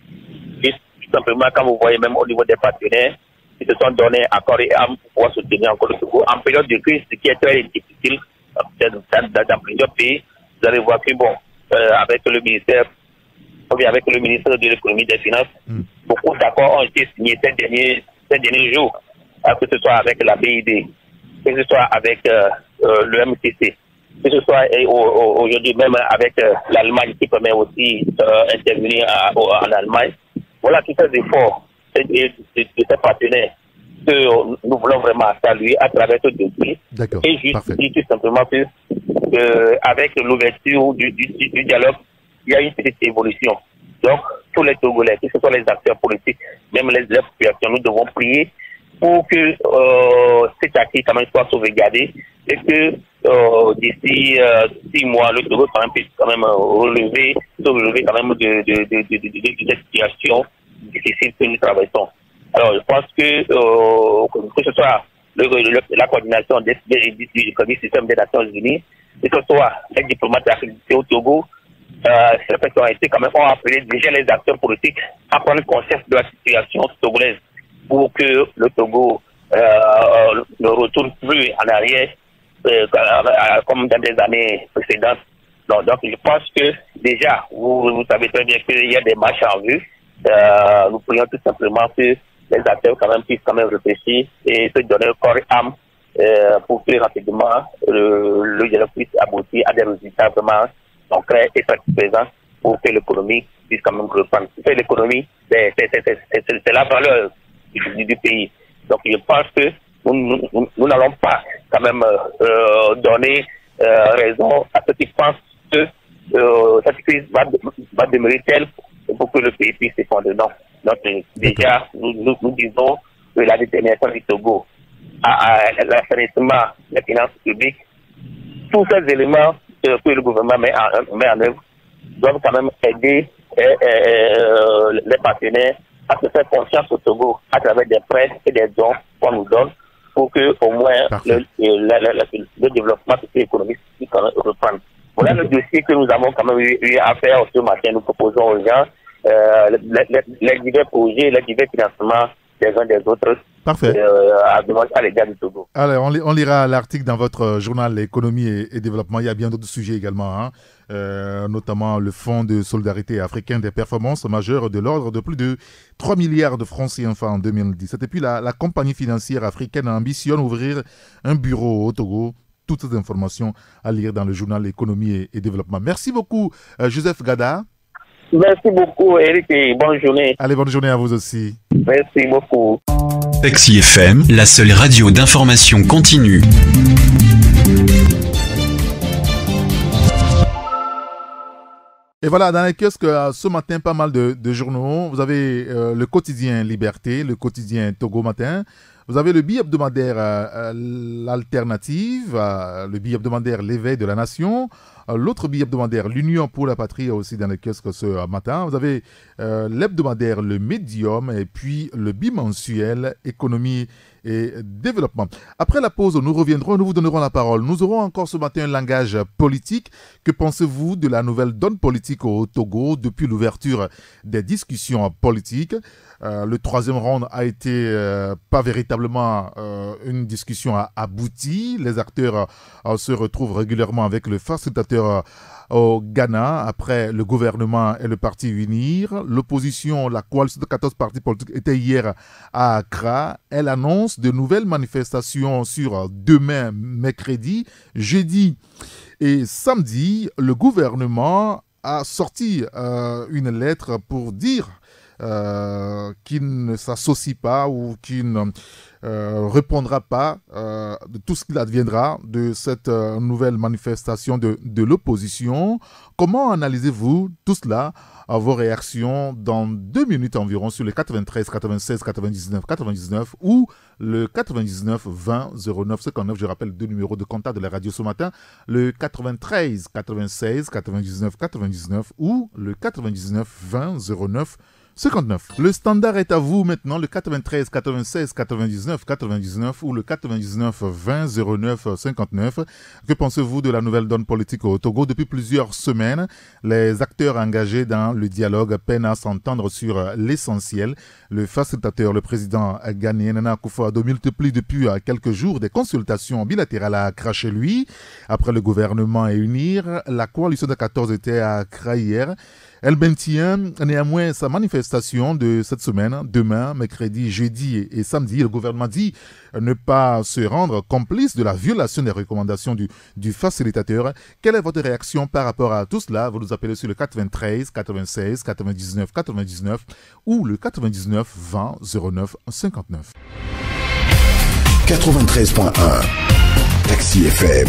S6: Et tout simplement, quand vous voyez même au niveau des partenaires, ils se sont donnés accord et âme pour pouvoir soutenir encore le Togo. En période de crise, ce qui est très difficile dans plusieurs pays, vous allez voir que avec le ministère, ou bien avec le ministre de l'économie et des finances, beaucoup d'accords ont été signés ces derniers jours, que ce soit avec la BID, que ce soit avec le MCC, que ce soit aujourd'hui même avec l'Allemagne qui permet aussi d'intervenir en Allemagne. Voilà tous ces efforts de ces partenaires que nous voulons vraiment saluer à travers ce dossier. Et juste dire tout simplement que avec l'ouverture du dialogue, il y a une petite évolution. Donc, tous les Togolais, que ce soit les acteurs politiques, même les populations, nous devons prier pour que cet acquis quand même soit sauvegardé et que d'ici 6 mois, le Togo puisse quand même relever quand même de cette situation difficile que nous traversons. Alors, je pense que ce soit la coordination du système des Nations Unies, que ce soit les diplomates accrédités au Togo, ces personnalités quand même ont appelé déjà les acteurs politiques à prendre conscience de la situation togolaise pour que le Togo ne retourne plus en arrière comme dans des années précédentes. Donc je pense que déjà, vous savez très bien qu'il y a des marches en vue. Nous prions tout simplement que les acteurs quand même puissent quand même réfléchir et se donner corps et âme pour que rapidement le dialogue puisse aboutir à des résultats vraiment concrets et satisfaisants pour que l'économie puisse quand même reprendre. L'économie, c'est la valeur du pays. Donc je pense que nous n'allons pas quand même donner raison à ceux qui pensent que cette crise va demeurer telle pour que le pays puisse s'effondrer. Non. Donc déjà, nous disons que la détermination du Togo à l'assainissement des finances publiques, tous ces éléments que le gouvernement met en œuvre doivent quand même aider les partenaires à se faire confiance au Togo à travers des prêts et des dons qu'on nous donne pour que au moins le développement économique puisse quand même reprendre. Voilà le dossier que nous avons quand même eu à faire ce matin. Nous proposons aux gens les divers projets, les divers financements des uns des autres.
S3: Parfait.
S6: À l'égard du Togo.
S3: Alors, on lira l'article dans votre journal Économie et Développement. Il y a bien d'autres sujets également, notamment le Fonds de solidarité africain des performances majeures de l'ordre de plus de 3 milliards de francs CFA en 2017. Et puis, la compagnie financière africaine ambitionne ouvrir un bureau au Togo. Toutes ces informations à lire dans le journal Économie et Développement. Merci beaucoup, Joseph Gada.
S6: Merci beaucoup, Eric, et bonne journée.
S3: Allez, bonne journée à vous aussi.
S6: Merci beaucoup.
S2: Taxi FM, la seule radio d'information continue.
S3: Et voilà, dans les kiosques, ce matin, pas mal de journaux. Vous avez le quotidien Liberté, le quotidien Togo Matin. Vous avez le billet hebdomadaire L'Alternative, le billet hebdomadaire L'éveil de la Nation, l'autre billet hebdomadaire L'Union pour la Patrie aussi dans les kiosques ce matin. Vous avez l'hebdomadaire Le Médium et puis le bimensuel Économie et Développement. Après la pause, nous reviendrons et nous vous donnerons la parole. Nous aurons encore ce matin un langage politique. Que pensez-vous de la nouvelle donne politique au Togo depuis l'ouverture des discussions politiques? Le troisième round a été pas véritablement une discussion aboutie. Les acteurs se retrouvent régulièrement avec le facilitateur au Ghana, après le gouvernement et le parti unir. L'opposition, la coalition de 14 partis politiques était hier à Accra. Elle annonce de nouvelles manifestations sur demain, mercredi, jeudi et samedi. Le gouvernement a sorti une lettre pour dire qu'il ne s'associe pas ou qu'il ne répondra pas de tout ce qu'il adviendra de cette nouvelle manifestation de l'opposition. Comment analysez-vous tout cela, vos réactions dans 2 minutes environ sur le 93 96 99 99 ou le 99 20 09 59. Je rappelle 2 numéros de contact de la radio ce matin, le 93 96 99 99 ou le 99 20 09 59. Le standard est à vous maintenant, le 93 96 99 99 ou le 99 20 09 59. Que pensez-vous de la nouvelle donne politique au Togo? Depuis plusieurs semaines, les acteurs engagés dans le dialogue peinent à s'entendre sur l'essentiel. Le facilitateur, le président ghanéen Nana Akufo-Addo, multiplie depuis quelques jours des consultations bilatérales à Accra chez lui. Après le gouvernement et unir, la coalition de 14 était à Accra hier. Elle maintient néanmoins sa manifestation de cette semaine, demain, mercredi, jeudi et samedi. Le gouvernement dit ne pas se rendre complice de la violation des recommandations du facilitateur. Quelle est votre réaction par rapport à tout cela? Vous nous appelez sur le 93 96 99 99 ou le 99 20 09 59.
S1: 93.1 Taxi FM.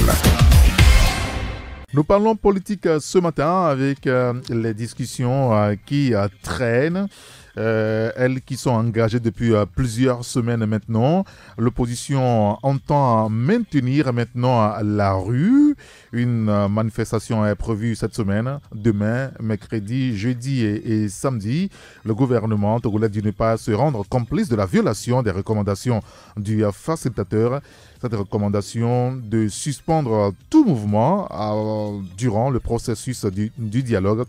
S3: Nous parlons politique ce matin avec les discussions qui traînent elles qui sont engagées depuis plusieurs semaines maintenant. L'opposition entend maintenir maintenant la rue. Une manifestation est prévue cette semaine, demain, mercredi, jeudi et samedi. Le gouvernement togolais dit ne pas se rendre complice de la violation des recommandations du facilitateur. Cette recommandation de suspendre tout mouvement durant le processus du dialogue.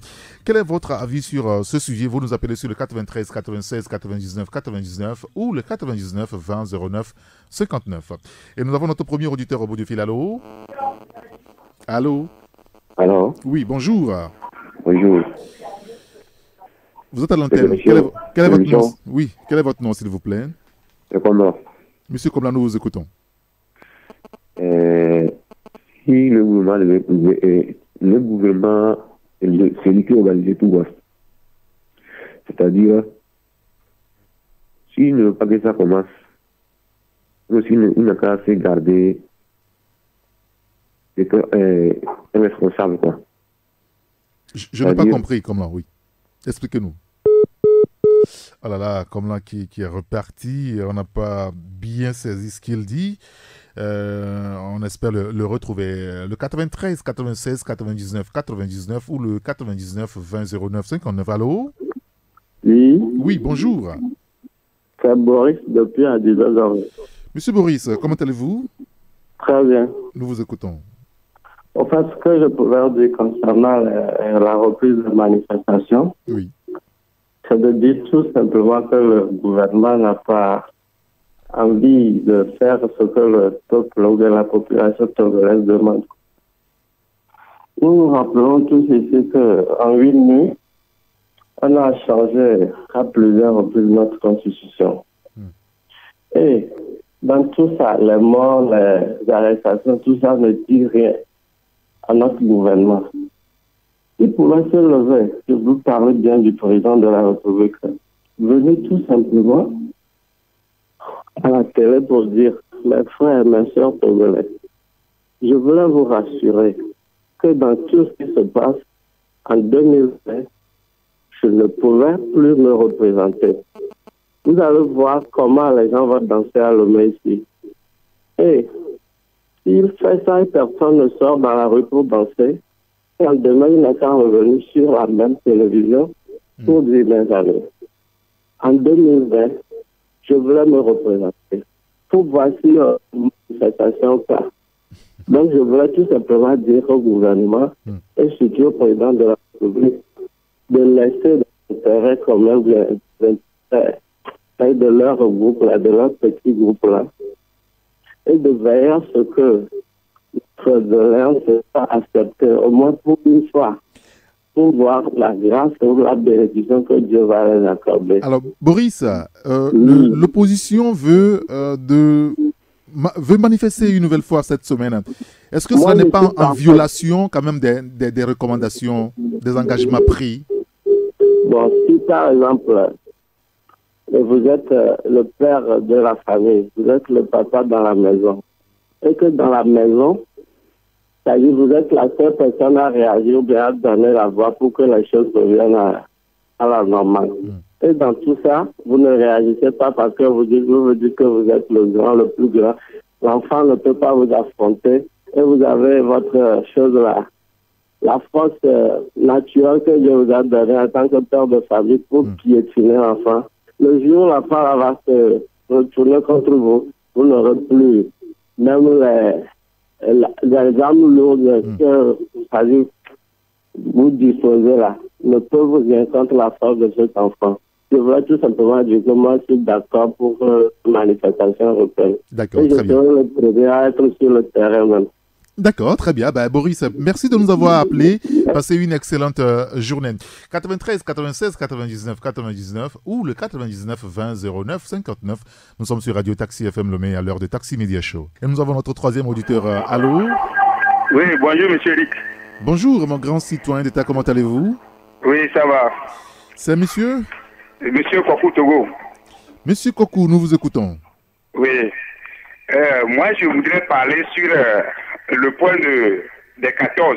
S3: Quel est votre avis sur ce sujet? Vous nous appelez sur le 93 96 99 99 ou le 99 20 09 59. Et nous avons notre premier auditeur au bout du fil. Allô? Allô?
S7: Alors?
S3: Oui, bonjour.
S7: Bonjour.
S3: Vous êtes à l'antenne. Quel est votre nom? Oui, quel est votre nom, s'il vous plaît?
S7: C'est comment?
S3: Monsieur Komla, nous vous écoutons.
S7: Si le gouvernement, c'est lui qui organise tout. C'est-à-dire, s'il ne veut pas que ça commence, il n'a qu'à se garder un responsable, quoi.
S3: Je n'ai pas compris, Komla, oui. Expliquez-nous. Oh là là, Komla qui est reparti, on n'a pas bien saisi ce qu'il dit. On espère le retrouver. Le 93 96 99 99 ou le 99 20 09 59. Allô?
S7: Oui.
S3: Oui, bonjour.
S7: C'est Boris depuis Adidazor.
S3: Monsieur Boris, comment allez-vous?
S7: Très bien.
S3: Nous vous écoutons.
S7: En fait, ce que je pouvais dire concernant la reprise de manifestation,
S3: oui,
S7: c'est de dire tout simplement que le gouvernement n'a pas envie de faire ce que le peuple ou la population togolaise demande. Nous nous rappelons tous ici qu'en 8 nuits, on a changé à plusieurs reprises notre constitution. Et dans tout ça, les morts, les arrestations, tout ça ne dit rien à notre gouvernement. Il pourrait se lever, je vous parle bien du président de la République, venez tout simplement à la télé pour dire, mes frères et mes soeurs togolais, je voulais vous rassurer que dans tout ce qui se passe en 2020, je ne pouvais plus me représenter. Vous allez voir comment les gens vont danser à Lomé ici. Et s'il fait ça et personne ne sort dans la rue pour danser, et en demain, il n'est qu'à revenir sur la même télévision pour dire mes amis. En 2020, je voulais me représenter. Pour voici une manifestation pas. Donc, je voulais tout simplement dire au gouvernement et surtout au président de la République de laisser l'intérêt commun de leur groupe, là, de leur petit groupe là, et de veiller à ce que notre doléance ne soit pas acceptée, au moins pour une fois, pour voir la grâce ou la bénédiction que Dieu va les accorder.
S3: Alors, Boris, l'opposition veut manifester une nouvelle fois cette semaine. Est-ce que cela n'est pas en violation quand même des recommandations, des engagements pris?
S7: Bon, si par exemple, vous êtes le père de la famille, vous êtes le papa dans la maison, et que dans la maison, c'est-à-dire vous êtes la seule personne à réagir ou bien à donner la voix pour que les choses reviennent à la normale. Et dans tout ça, vous ne réagissez pas parce que vous dites que vous êtes le grand, le plus grand. L'enfant ne peut pas vous affronter et vous avez votre chose là. La force naturelle que Dieu vous a donnée en tant que père de famille pour piétiner l'enfant. Le jour où l'enfant va se retourner contre vous, vous n'aurez plus même les armes lourdes que vous disposez là ne peuvent vous venir contre la force de cet enfant. Je voudrais tout simplement dire que moi, je suis d'accord pour que la manifestation reprenne.
S3: D'accord, très bien.
S7: Je serai le premier à être sur le terrain même.
S3: D'accord, très bien. Boris, merci de nous avoir appelés. Passez une excellente journée. 93 96 99 99 ou le 99 20 09 59. Nous sommes sur Radio Taxi FM Lomé à l'heure de Taxi Media Show. Et nous avons notre troisième auditeur. Allô?
S8: Oui, bonjour, monsieur Eric.
S3: Bonjour, mon grand citoyen d'État. Comment allez-vous?
S8: Oui, ça va.
S3: C'est monsieur?
S8: Monsieur Kokou Togo.
S3: Monsieur Kokou, nous vous écoutons.
S8: Oui. Moi, je voudrais parler sur le point des 14.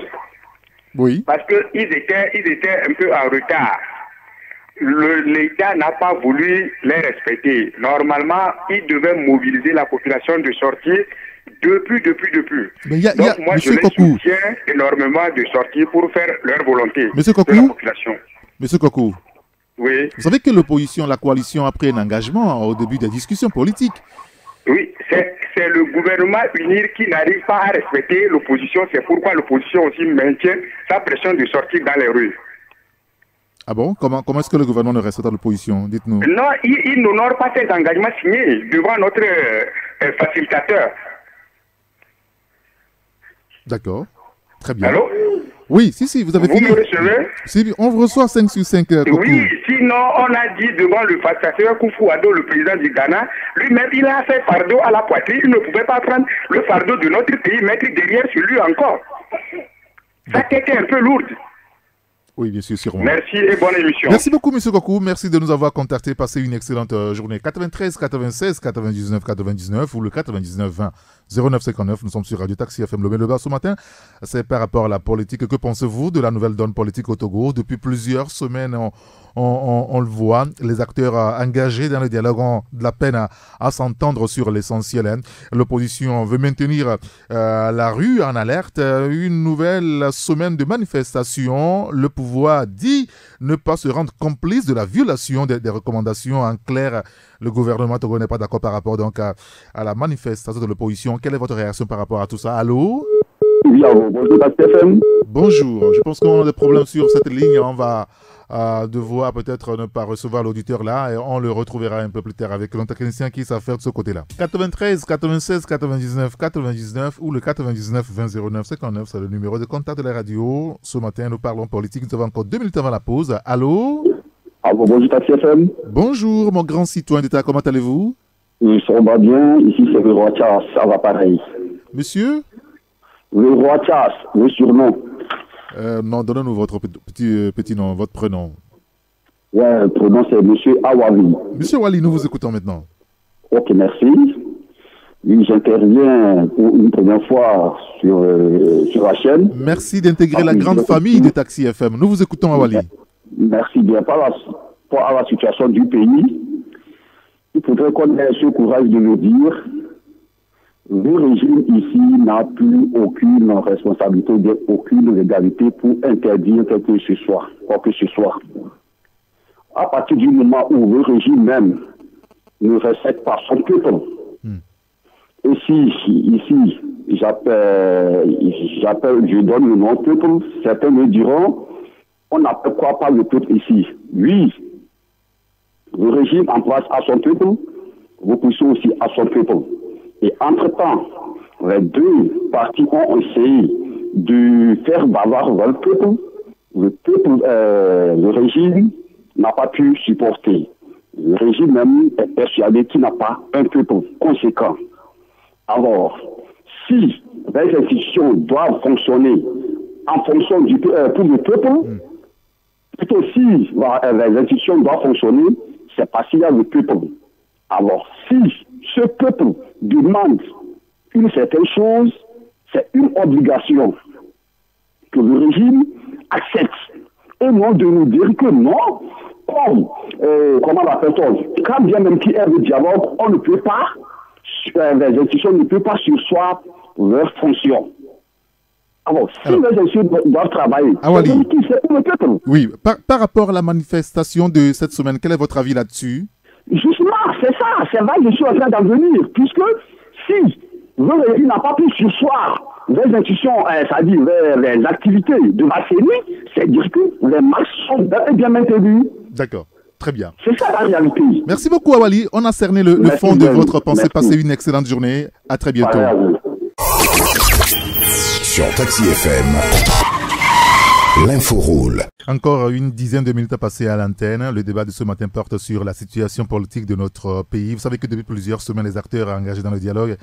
S3: Oui.
S8: Parce qu'ils étaient un peu en retard l'État n'a pas voulu les respecter. Normalement, il devait mobiliser la population de sortir depuis. Donc moi, je les soutiens énormément de sortir pour faire leur volonté
S3: Monsieur
S8: de la population.
S3: Monsieur Kokou,
S8: oui.
S3: Vous savez que l'opposition, la coalition a pris un engagement au début des discussions politiques.
S8: Oui, c'est le gouvernement unir qui n'arrive pas à respecter l'opposition. C'est pourquoi l'opposition aussi maintient sa pression de sortir dans les rues.
S3: Ah bon? Comment est-ce que le gouvernement ne respecte l'opposition? Dites-nous.
S8: Non, il n'honore pas ses engagements signés devant notre facilitateur.
S3: D'accord. Très bien.
S8: Allô?
S3: Oui, si, vous avez fini.
S8: Vous me recevez?
S3: Si, on vous reçoit 5 sur 5.
S8: Oui, sinon on a dit devant le facilitateur Kufuor, le président du Ghana, lui-même il a fait fardeau à la poitrine, il ne pouvait pas prendre le fardeau de notre pays, mettre derrière sur lui encore. Sa tête est un peu lourde.
S3: Oui, bien sûr, sûrement.
S8: Merci et bonne émission.
S3: Merci beaucoup, M. Kokou. Merci de nous avoir contactés. Passez une excellente journée. 93 96 99 99 ou le 99 20 09 59. Nous sommes sur Radio Taxi FM Le Débat ce matin. C'est par rapport à la politique. Que pensez-vous de la nouvelle donne politique au Togo? Depuis plusieurs semaines, on le voit, les acteurs engagés dans le dialogue ont de la peine à s'entendre sur l'essentiel. Hein. L'opposition veut maintenir la rue en alerte. Une nouvelle semaine de manifestation. Le pouvoir dit ne pas se rendre complice de la violation des recommandations. En clair, le gouvernement togolais n'est pas d'accord par rapport donc à la manifestation de l'opposition. Quelle est votre réaction par rapport à tout ça? Allô?
S9: Oui, bonjour, TFM.
S3: Bonjour. Je pense qu'on a des problèmes sur cette ligne. On va devoir peut-être ne pas recevoir l'auditeur là et on le retrouvera un peu plus tard avec un technicien qui s'affaire de ce côté-là. 93 96 99 99 ou le 99 20 09 59, c'est le numéro de contact de la radio. Ce matin, nous parlons politique. Nous avons encore 2 minutes avant la pause. Allô?
S9: Allô, bonjour, TFM.
S3: Bonjour, mon grand citoyen d'État. Comment allez-vous?
S9: Oui, ça va bien. Ici, c'est le roi Charles. Ça va pareil.
S3: Monsieur?
S9: Le roi Charles, le surnom.
S3: Non, donnez-nous votre petit nom, votre prénom.
S9: Ouais, le prénom c'est Monsieur Awali.
S3: Monsieur Awali, nous vous écoutons maintenant.
S9: Ok, merci. Oui, j'interviens pour une première fois sur la chaîne.
S3: Merci d'intégrer la grande famille de Taxi FM. Nous vous écoutons, Awali.
S9: Merci bien. Par rapport à la situation du pays, il faudrait qu'on ait ce courage de nous dire le régime ici n'a plus aucune responsabilité, aucune légalité pour interdire quoi que ce soit. À partir du moment où le régime même ne respecte pas son peuple, et si ici je donne le nom peuple, certains me diront, on n'appelle quoi pas le peuple ici? Oui, le régime en place à son peuple, vous poussez aussi à son peuple. Et entre-temps, les deux partis ont essayé de faire valoir le peuple. Le régime n'a pas pu supporter. Le régime même est persuadé qu'il n'a pas un peuple conséquent. Alors, si les institutions doivent fonctionner en fonction pour le peuple, plutôt si les institutions doivent fonctionner, c'est parce qu'il y a le peuple. Alors, si ce peuple demande une certaine chose, c'est une obligation que le régime accepte. Et non de nous dire que non, comment l'appelle-t-on? Quand bien même qu'il y ait le dialogue, on ne peut pas, les institutions ne peuvent pas sursoir leur fonction. Alors, si les institutions doivent travailler, c'est le peuple.
S3: Oui, par rapport à la manifestation de cette semaine, quel est votre avis là-dessus?
S9: Justement, c'est ça, c'est là que je suis en train d'en venir, puisque si le régime n'a pas pu sursoir les institutions, c'est-à-dire les activités de la CENI, c'est dire que les marches sont bien maintenues.
S3: D'accord, très bien.
S9: C'est ça la réalité.
S3: Merci beaucoup, Awali. On a cerné le fond de votre pensée. Passez une excellente journée. À très bientôt.
S1: Sur Taxi FM. L'info roule.
S3: Encore une dizaine de minutes à passer à l'antenne. Le débat de ce matin porte sur la situation politique de notre pays. Vous savez que depuis plusieurs semaines, les acteurs engagés dans le dialogue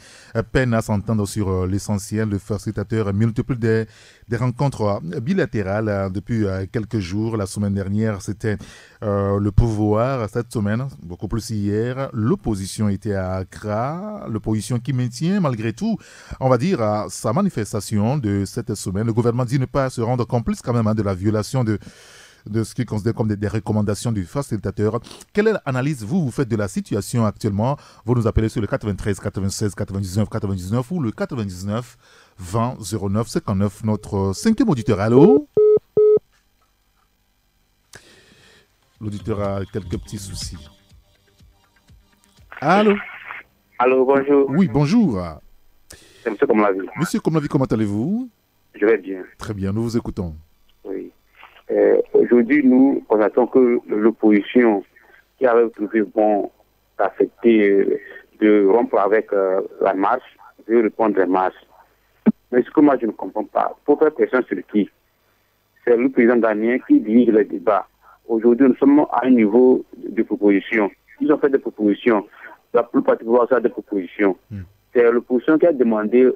S3: peinent à s'entendre sur l'essentiel. Le facilitateur multiplie des rencontres bilatérales depuis quelques jours. La semaine dernière, c'était le pouvoir. Cette semaine, beaucoup plus hier, l'opposition était à Accra. L'opposition qui maintient malgré tout, on va dire, sa manifestation de cette semaine. Le gouvernement dit ne pas se rendre complice quand même de la violation de ce qui considère comme des recommandations du facilitateur. Quelle analyse vous faites de la situation actuellement? Vous nous appelez sur le 93 96 99 99 ou le 99 20 09 59. Notre cinquième auditeur. Allô? L'auditeur a quelques petits soucis. Allô?
S10: Allô, bonjour.
S3: Oui, bonjour.
S10: C'est M. Komlavi.
S3: Monsieur Komlavi, comment allez-vous?
S10: Je vais bien.
S3: Très bien, nous vous écoutons.
S10: Oui. Aujourd'hui, nous constatons que l'opposition qui avait trouvé bon d'accepter de rompre avec la marche, de répondre à la marche. Mais ce que moi je ne comprends pas, pour faire pression sur qui? C'est le président Daniel qui dirige le débat. Aujourd'hui, nous sommes à un niveau de proposition. Ils ont fait des propositions. La plupart du pouvoir a des propositions. C'est l'opposition qui a demandé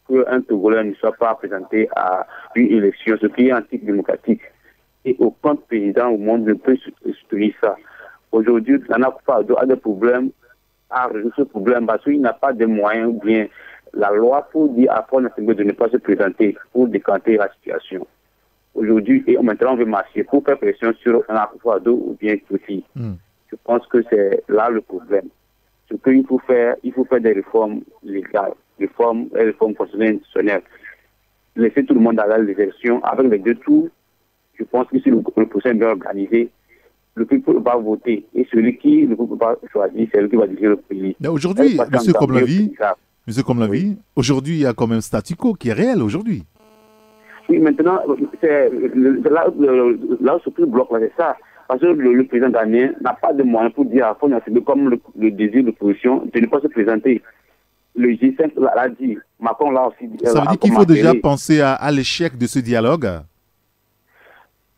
S10: qu'un Togolais ne soit pas présenté à une élection, ce qui est antidémocratique. Et aucun président au monde ne peut soutenir ça. Aujourd'hui, Nana Akufo-Addo a des problèmes à résoudre ce problème parce qu'il n'a pas de moyens ou bien la loi pour dire à Front National de ne pas se présenter pour décanter la situation. Aujourd'hui, et maintenant on veut marcher pour faire pression sur Nana Akufo-Addo ou bien Tutsi. Je pense que c'est là le problème. Ce qu'il faut faire, il faut faire des réformes légales, réformes constitutionnelles institutionnelles. Laisser tout le monde aller à l'élection avec les deux tours. Je pense que si le procès est bien organisé, le peuple va voter. Et celui qui ne peut pas choisir, c'est lui qui va diriger le pays.
S3: Aujourd'hui, monsieur Komlavi, aujourd'hui, il y a quand même statu quo qui est réel aujourd'hui.
S10: Oui, maintenant, c'est là où ce qui bloque, c'est ça. Parce que le président Daniel n'a pas de moyens pour dire à Front National, comme le désir de l'opposition, de ne pas se présenter. Le G5 l'a dit, Macron l'a aussi dit.
S3: Ça veut dire qu'il faut déjà penser à l'échec de ce dialogue?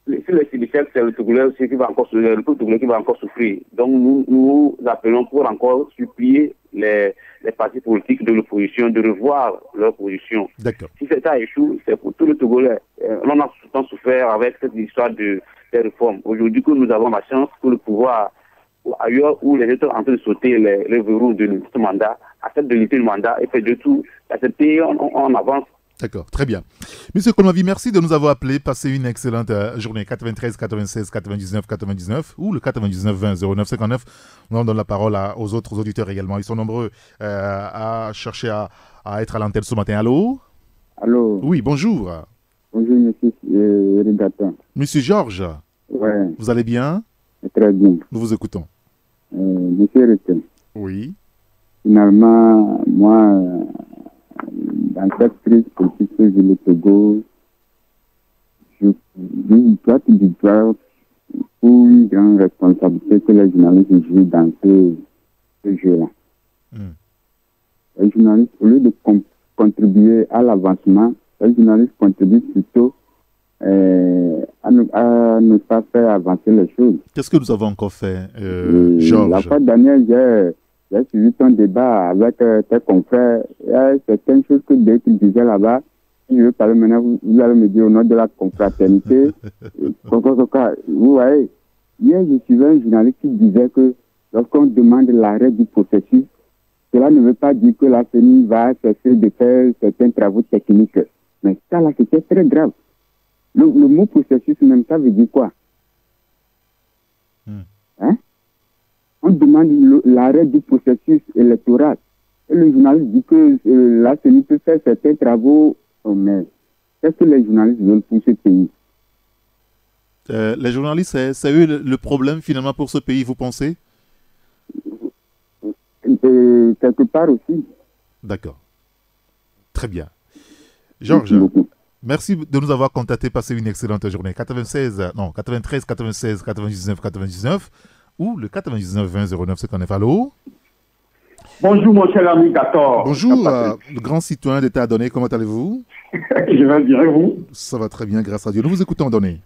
S10: Si l'échec, c'est le Togolais qui va encore souffrir, le peuple togolais qui va encore souffrir. Donc nous appelons pour encore supplier les partis politiques de l'opposition de revoir leur position.
S3: D'accord.
S10: Si ça échoue, c'est pour tout le Togolais. On a souvent souffert avec cette histoire des réformes. Aujourd'hui, que nous avons la chance que le pouvoir, ailleurs où les États sont en train de sauter les verrous de ce mandat, accepte de limiter le mandat et fait de tout, accepter, on avance.
S3: D'accord, très bien. Monsieur Komlavi, merci de nous avoir appelé. Passez une excellente journée. 93 96 99 99 ou le 99 20 09 59. On donne la parole aux autres auditeurs également. Ils sont nombreux à chercher à être à l'antenne ce matin. Allô?
S11: Allô?
S3: Oui, bonjour.
S11: Bonjour, monsieur Erigaton.
S3: Monsieur Georges?
S11: Ouais.
S3: Vous allez bien?
S11: Très bien.
S3: Nous vous écoutons.
S11: Monsieur Erigaton.
S3: Oui.
S11: Finalement, moi, dans cette crise politique que j'ai le Togo, je dois te dire pour une grande responsabilité que les journalistes jouent dans ce jeu-là. Les journalistes, au lieu de contribuer à l'avancement, les journalistes contribuent plutôt à ne pas faire avancer les choses.
S3: Qu'est-ce que nous avons encore fait, Georges?
S11: La fois dernière, j'ai suivi ton débat avec tes confrères. Il y a certaines choses que dès qu'ils disaient là-bas, si je veux parler maintenant, vous allez me dire au nom de la confraternité. Vous voyez, hier, je suivais un journaliste qui disait que lorsqu'on demande l'arrêt du processus, cela ne veut pas dire que la CENI va cesser de faire certains travaux techniques. Mais ça, là, c'était très grave. Le mot processus, même, ça veut dire quoi? Hein? On demande l'arrêt du processus électoral. Et le journaliste dit que la CENI peut faire certains travaux. Mais qu'est-ce que les journalistes veulent pour ce pays?
S3: Les journalistes, c'est eux le problème finalement pour ce pays, vous pensez?
S11: Quelque part aussi.
S3: D'accord. Très bien. Georges, merci de nous avoir contactés. Passez une excellente journée. 93 96 99 99 ou le 99 20 09 59. Allô?
S12: Bonjour mon cher ami Gator.
S3: Bonjour, le grand citoyen d'État Donné, comment allez-vous?
S12: Je vais bien, vous?
S3: Ça va très bien, grâce à Dieu. Nous vous écoutons, Donné.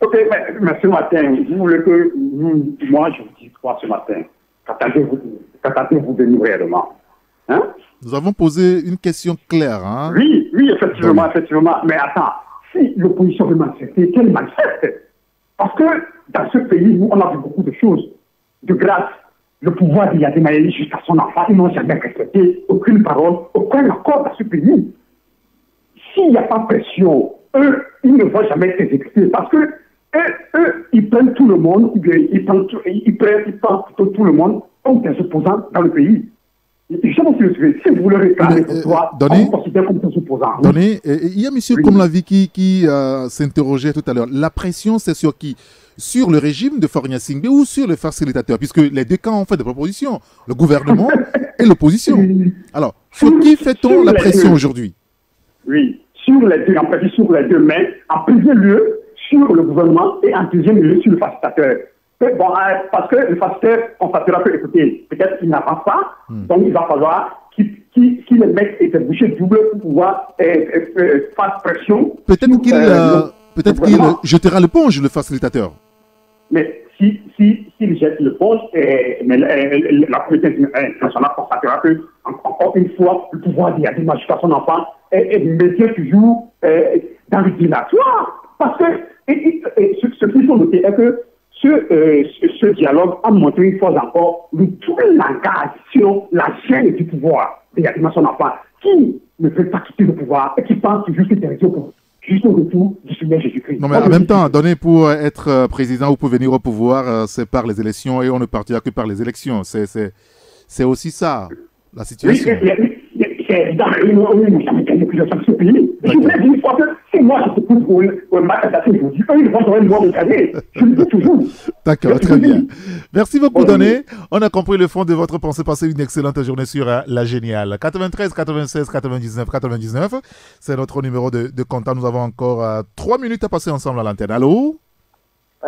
S12: Ok, mais ce matin, vous voulez que moi je vous dise quoi ce matin? Qu'attendez-vous de nous réellement? Hein?
S3: Nous avons posé une question claire. Hein?
S12: Oui, effectivement. Mais attends, si l'opposition veut manifester, qu'elle manifeste. Parce que dans ce pays, nous, on a vu beaucoup de choses. De grâce, le pouvoir d'y a démaillé jusqu'à son enfant, ils n'ont jamais respecté aucune parole, aucun accord dans ce pays. S'il n'y a pas pression, eux, ils ne vont jamais s'exécuter. Parce que eux, ils prennent tout le monde, ou bien ils prennent plutôt tout le monde comme des opposants dans le pays. Je pense que si vous voulez réclamer le droit, on considère comme des opposants.
S3: Il y a M. Komlavi qui s'interrogeait tout à l'heure. La pression, c'est sur qui? Sur le régime de Faure Gnassingbé ou sur les facilitateurs? Puisque les deux camps ont fait des propositions, le gouvernement et l'opposition. Alors, sur qui fait-on la pression aujourd'hui?
S12: Oui, sur les deux, en fait, sur les deux, mais en premier lieu, sur le gouvernement et en deuxième lieu, sur le facilitateur. Bon, parce que le facilitateur constatera que, écoutez, peut-être qu'il n'avance pas, donc il va falloir qu'il les mette et boucher double pour pouvoir faire pression.
S3: Peut-être qu'il jettera l'éponge, le facilitateur.
S12: Mais s'il jette l'éponge, la communauté internationale constatera que, encore une fois, le pouvoir d'Yadima jusqu'à son enfant est métier toujours dans le dilatoire. Parce que ce qu'il faut noter est que ce dialogue a montré une fois encore le double langage sur la chaîne du pouvoir d'Yadima son enfant, qui ne peut pas quitter le pouvoir et qui pense juste au retour du Seigneur Jésus-Christ.
S3: Non, mais en même temps, donner pour être président ou pour venir au pouvoir, c'est par les élections et on ne partira que par les élections. C'est aussi ça, la situation.
S12: Oui, c'est évident, on n'a jamais gagné plusieurs fois ce pays. Je voulais dire une fois que c'est moi qui te pousse pour le match d'attaque, je vous dis, eux, ils vont me gagner. Je le dis toujours.
S3: D'accord, très bien. Merci beaucoup, Donné. On a compris le fond de votre pensée. Passez une excellente journée sur La Géniale. 93 96 99 99. C'est notre numéro de contact. Nous avons encore 3 minutes à passer ensemble à l'antenne. Allô?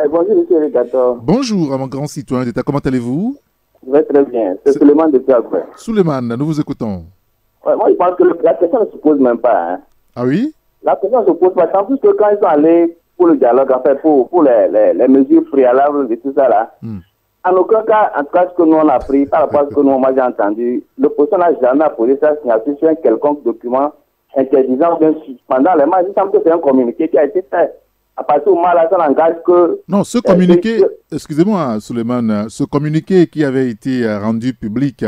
S13: Bonjour, monsieur Ricator.
S3: Bonjour, mon grand citoyen d'État. Comment allez-vous?
S13: Je vais très bien. C'est Souleymane de Piagoué.
S3: Souleymane, nous vous écoutons.
S13: Ouais, moi, je pense que la question ne se pose même pas. Hein.
S3: Ah oui?
S13: La question ne se pose pas. En plus que quand ils sont allés pour le dialogue, en fait, pour les mesures préalables et tout ça là, en aucun cas, en tout cas, ce que nous on a pris, par rapport à ce que moi j'ai entendu, l'opposition n'a jamais posé sa signature sur un quelconque document interdisant ou bien suspendant les matchs. Il semble que c'est un communiqué qui a été fait. À partir du moment là, ça n'engage que...
S3: Non, ce communiqué, excusez-moi Souleymane, ce communiqué qui avait été rendu public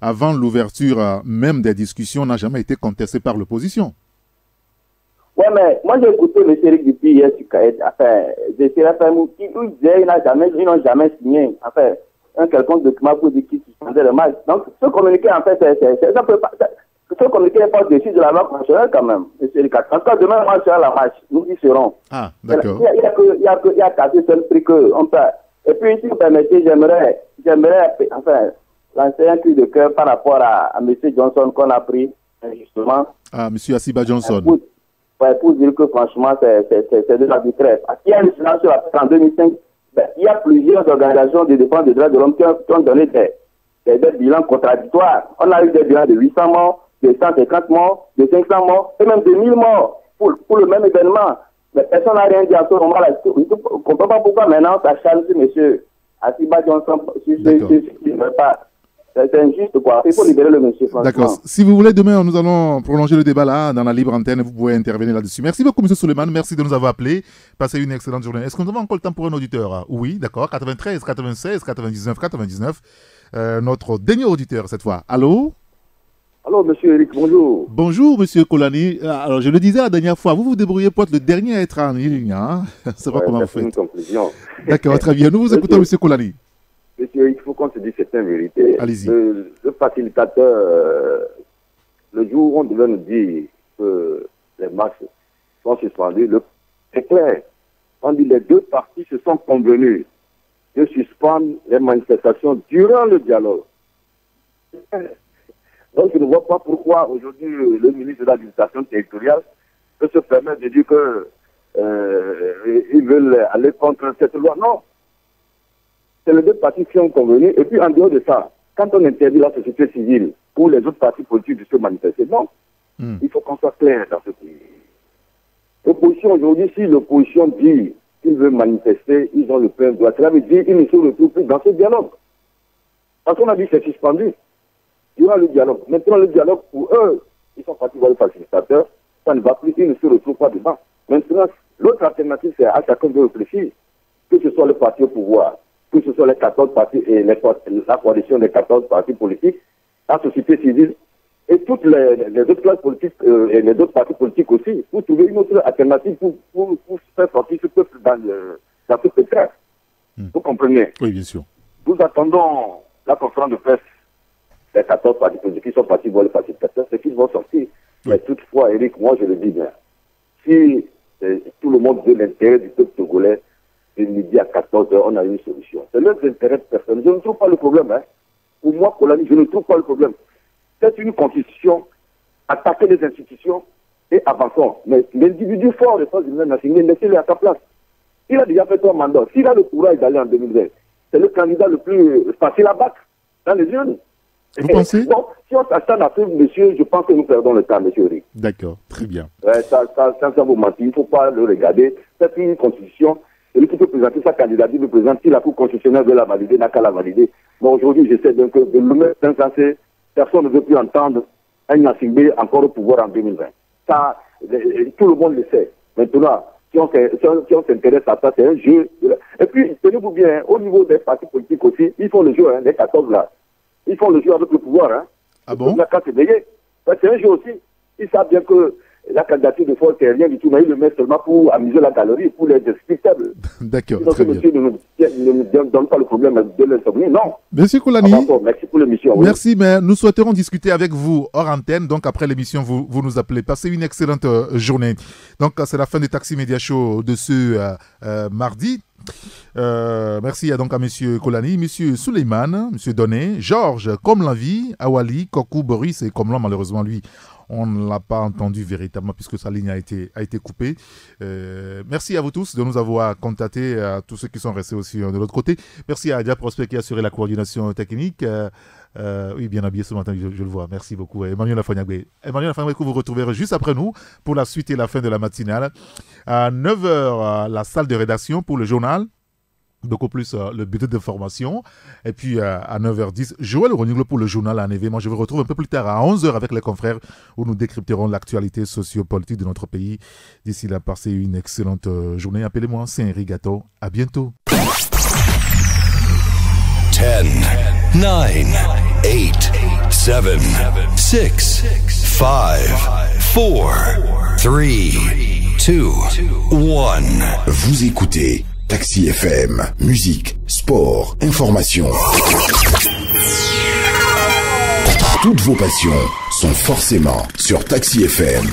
S3: avant l'ouverture même des discussions n'a jamais été contesté par l'opposition.
S13: Oui, mais moi j'ai écouté M. Eric Dupuis hier sur de CRFM qui disait qu'ils n'ont jamais signé un quelconque document pour dire qu'ils suspendaient le match. Donc ce communiqué, en fait, ça peut pas... Ce communiqué n'est pas au-dessus de la loi constitutionnelle quand même, M. Eric. En tout cas, demain, moi, je serai à la marche. Nous y serons.
S3: Ah, d'accord.
S13: Il y a qu'à ce prix qu'on peut... Et puis, si vous permettez, j'aimerais lancer un cri de cœur par rapport à M. Johnson qu'on a pris, justement.
S3: Ah, M. Assiba Johnson.
S13: Pour dire que, franchement, c'est de l'arbitraire. Parce qu'il y a une silence sur la en 2005. Il y a plusieurs organisations de défense des droits de l'homme qui ont donné des bilans contradictoires. On a eu des bilans de 800 morts, de 150 morts, de 500 morts, et même de 1000 morts pour le même événement. Mais personne n'a rien dit à ce moment-là. Je ne comprends pas pourquoi maintenant ça charge M. Assiba Johnson sur ce qui ne veut pas. C'est injuste, quoi. Il faut libérer le monsieur.
S3: D'accord. Si vous voulez, demain, nous allons prolonger le débat là, dans la libre antenne. Vous pouvez intervenir là-dessus. Merci beaucoup, M. Souleymane. Merci de nous avoir appelés. Passez une excellente journée. Est-ce qu'on a encore le temps pour un auditeur? Oui, d'accord. 93, 96, 99, 99. Notre dernier auditeur cette fois. Allô?
S14: Allô, monsieur Eric, bonjour.
S3: Bonjour, monsieur Kolani. Alors, je le disais la dernière fois, vous vous débrouillez pour être le dernier à être en ligne. Hein? C'est pas comment vous faites. D'accord, très bien. Nous vous écoutons, monsieur Kolani.
S14: Monsieur Eric, il faut qu'on se dise certaines vérités.
S3: Allez-y.
S14: Le facilitateur, le jour où on devait nous dire que les matchs sont suspendus, c'est clair. On dit les deux parties se sont convenues de suspendre les manifestations durant le dialogue. Donc, je ne vois pas pourquoi aujourd'hui le ministre de l'Administration territoriale peut se permettre de dire que ils veulent aller contre cette loi. Non. C'est les deux parties qui ont convenu. Et puis, en dehors de ça, quand on interdit la société civile pour les autres partis politiques de se manifester, non. Il faut qu'on soit clair dans ce pays. L'opposition aujourd'hui, si l'opposition dit qu'ils veulent manifester, ils ont le plein droit. Cela veut dire qu'ils ne se retrouvent plus dans ce dialogue. Parce qu'on a dit que c'est suspendu. Durant le dialogue. Maintenant, le dialogue, pour eux, ils sont partis voir le facilitateur, ça ne va plus, ils ne se retrouvent pas dedans. Maintenant, l'autre alternative, c'est à chacun de réfléchir, que ce soit le parti au pouvoir, que ce soit les 14 partis et la coalition des 14 partis politiques, la société civile, et toutes les autres classes politiques et les autres partis politiques aussi, pour trouver une autre alternative pour faire sortir ce peuple dans ce secteur. Vous comprenez?
S3: Oui, bien sûr.
S14: Nous attendons la conférence de presse des 14 partis politiques qui sont partis voir les facilitateurs, c'est qu'ils vont sortir. Mais toutefois, Eric, moi je le dis bien, si tout le monde veut l'intérêt du peuple togolais, de midi à 14h, on a une solution. C'est leur intérêt personnel. Je ne trouve pas le problème. Hein. Pour moi, Kolani, je ne trouve pas le problème. C'est une constitution, attaquer les institutions et avançons. Mais l'individu fort des forces humaines nationales, laissez-le à sa place. Il a déjà fait 3 mandats. S'il a le courage d'aller en 2020, c'est le candidat le plus facile à battre dans les urnes.
S3: Vous pensez?
S14: Donc, si on s'achète à ce monsieur, je pense que nous perdons le temps, monsieur Eric.
S3: D'accord, très bien.
S14: Ça vous mentir, il ne faut pas le regarder. C'est une constitution. Celui qui peut présenter sa candidature, le présente. Si la Cour constitutionnelle veut la valider, n'a qu'à la valider. Mais aujourd'hui, j'essaie donc de le mettre dans sens. Personne ne veut plus entendre un Nassingbe encore au pouvoir en 2020. Ça, tout le monde le sait. Maintenant, si on s'intéresse à ça, c'est un jeu. Et puis, tenez-vous bien, au niveau des partis politiques aussi, ils font le jeu, les 14 là. Ils font le jeu avec le pouvoir. Hein.
S3: Ah bon?
S14: C'est un jeu aussi. Ils savent bien que la candidature de Ford, c'est rien du tout, mais ils le mettent seulement pour amuser la galerie, pour les despictables.
S3: D'accord.
S14: Donc, monsieur ne nous donne pas le problème de l'insomnie, non.
S3: Monsieur Kolani,
S14: merci pour l'émission.
S3: Merci, mais nous souhaiterons discuter avec vous hors antenne. Donc, après l'émission, vous nous appelez. Passez une excellente journée. Donc, c'est la fin du Taxi Média Show de ce mardi. Merci donc à M. Kolani, M. Suleiman, M. Donné, Georges, comme la vie, Awali, Kokou, Boris et comme l'homme, malheureusement, lui, on ne l'a pas entendu véritablement puisque sa ligne a été coupée. Merci à vous tous de nous avoir contactés, à tous ceux qui sont restés aussi de l'autre côté. Merci à Adia Prospect qui a assuré la coordination technique. Oui, bien habillé ce matin, je le vois. Merci beaucoup. Emmanuel Afanyagbe. Emmanuel Afanyagbe que vous retrouverez juste après nous pour la suite et la fin de la matinale. À 9h, la salle de rédaction pour le journal. Beaucoup plus le bulletin d'information. Et puis à 9h10, Joël Roniglo pour le journal en événement. Je vous retrouve un peu plus tard à 11h avec les confrères où nous décrypterons l'actualité sociopolitique de notre pays. D'ici là, passez une excellente journée. Appelez-moi Saint-Henri Gâteau. À bientôt.
S1: 10, 9, 8, 7, 6, 5, 4, 3, 2, 1. Vous écoutez Taxi FM, musique, sport, information. Toutes vos passions sont forcément sur Taxi FM.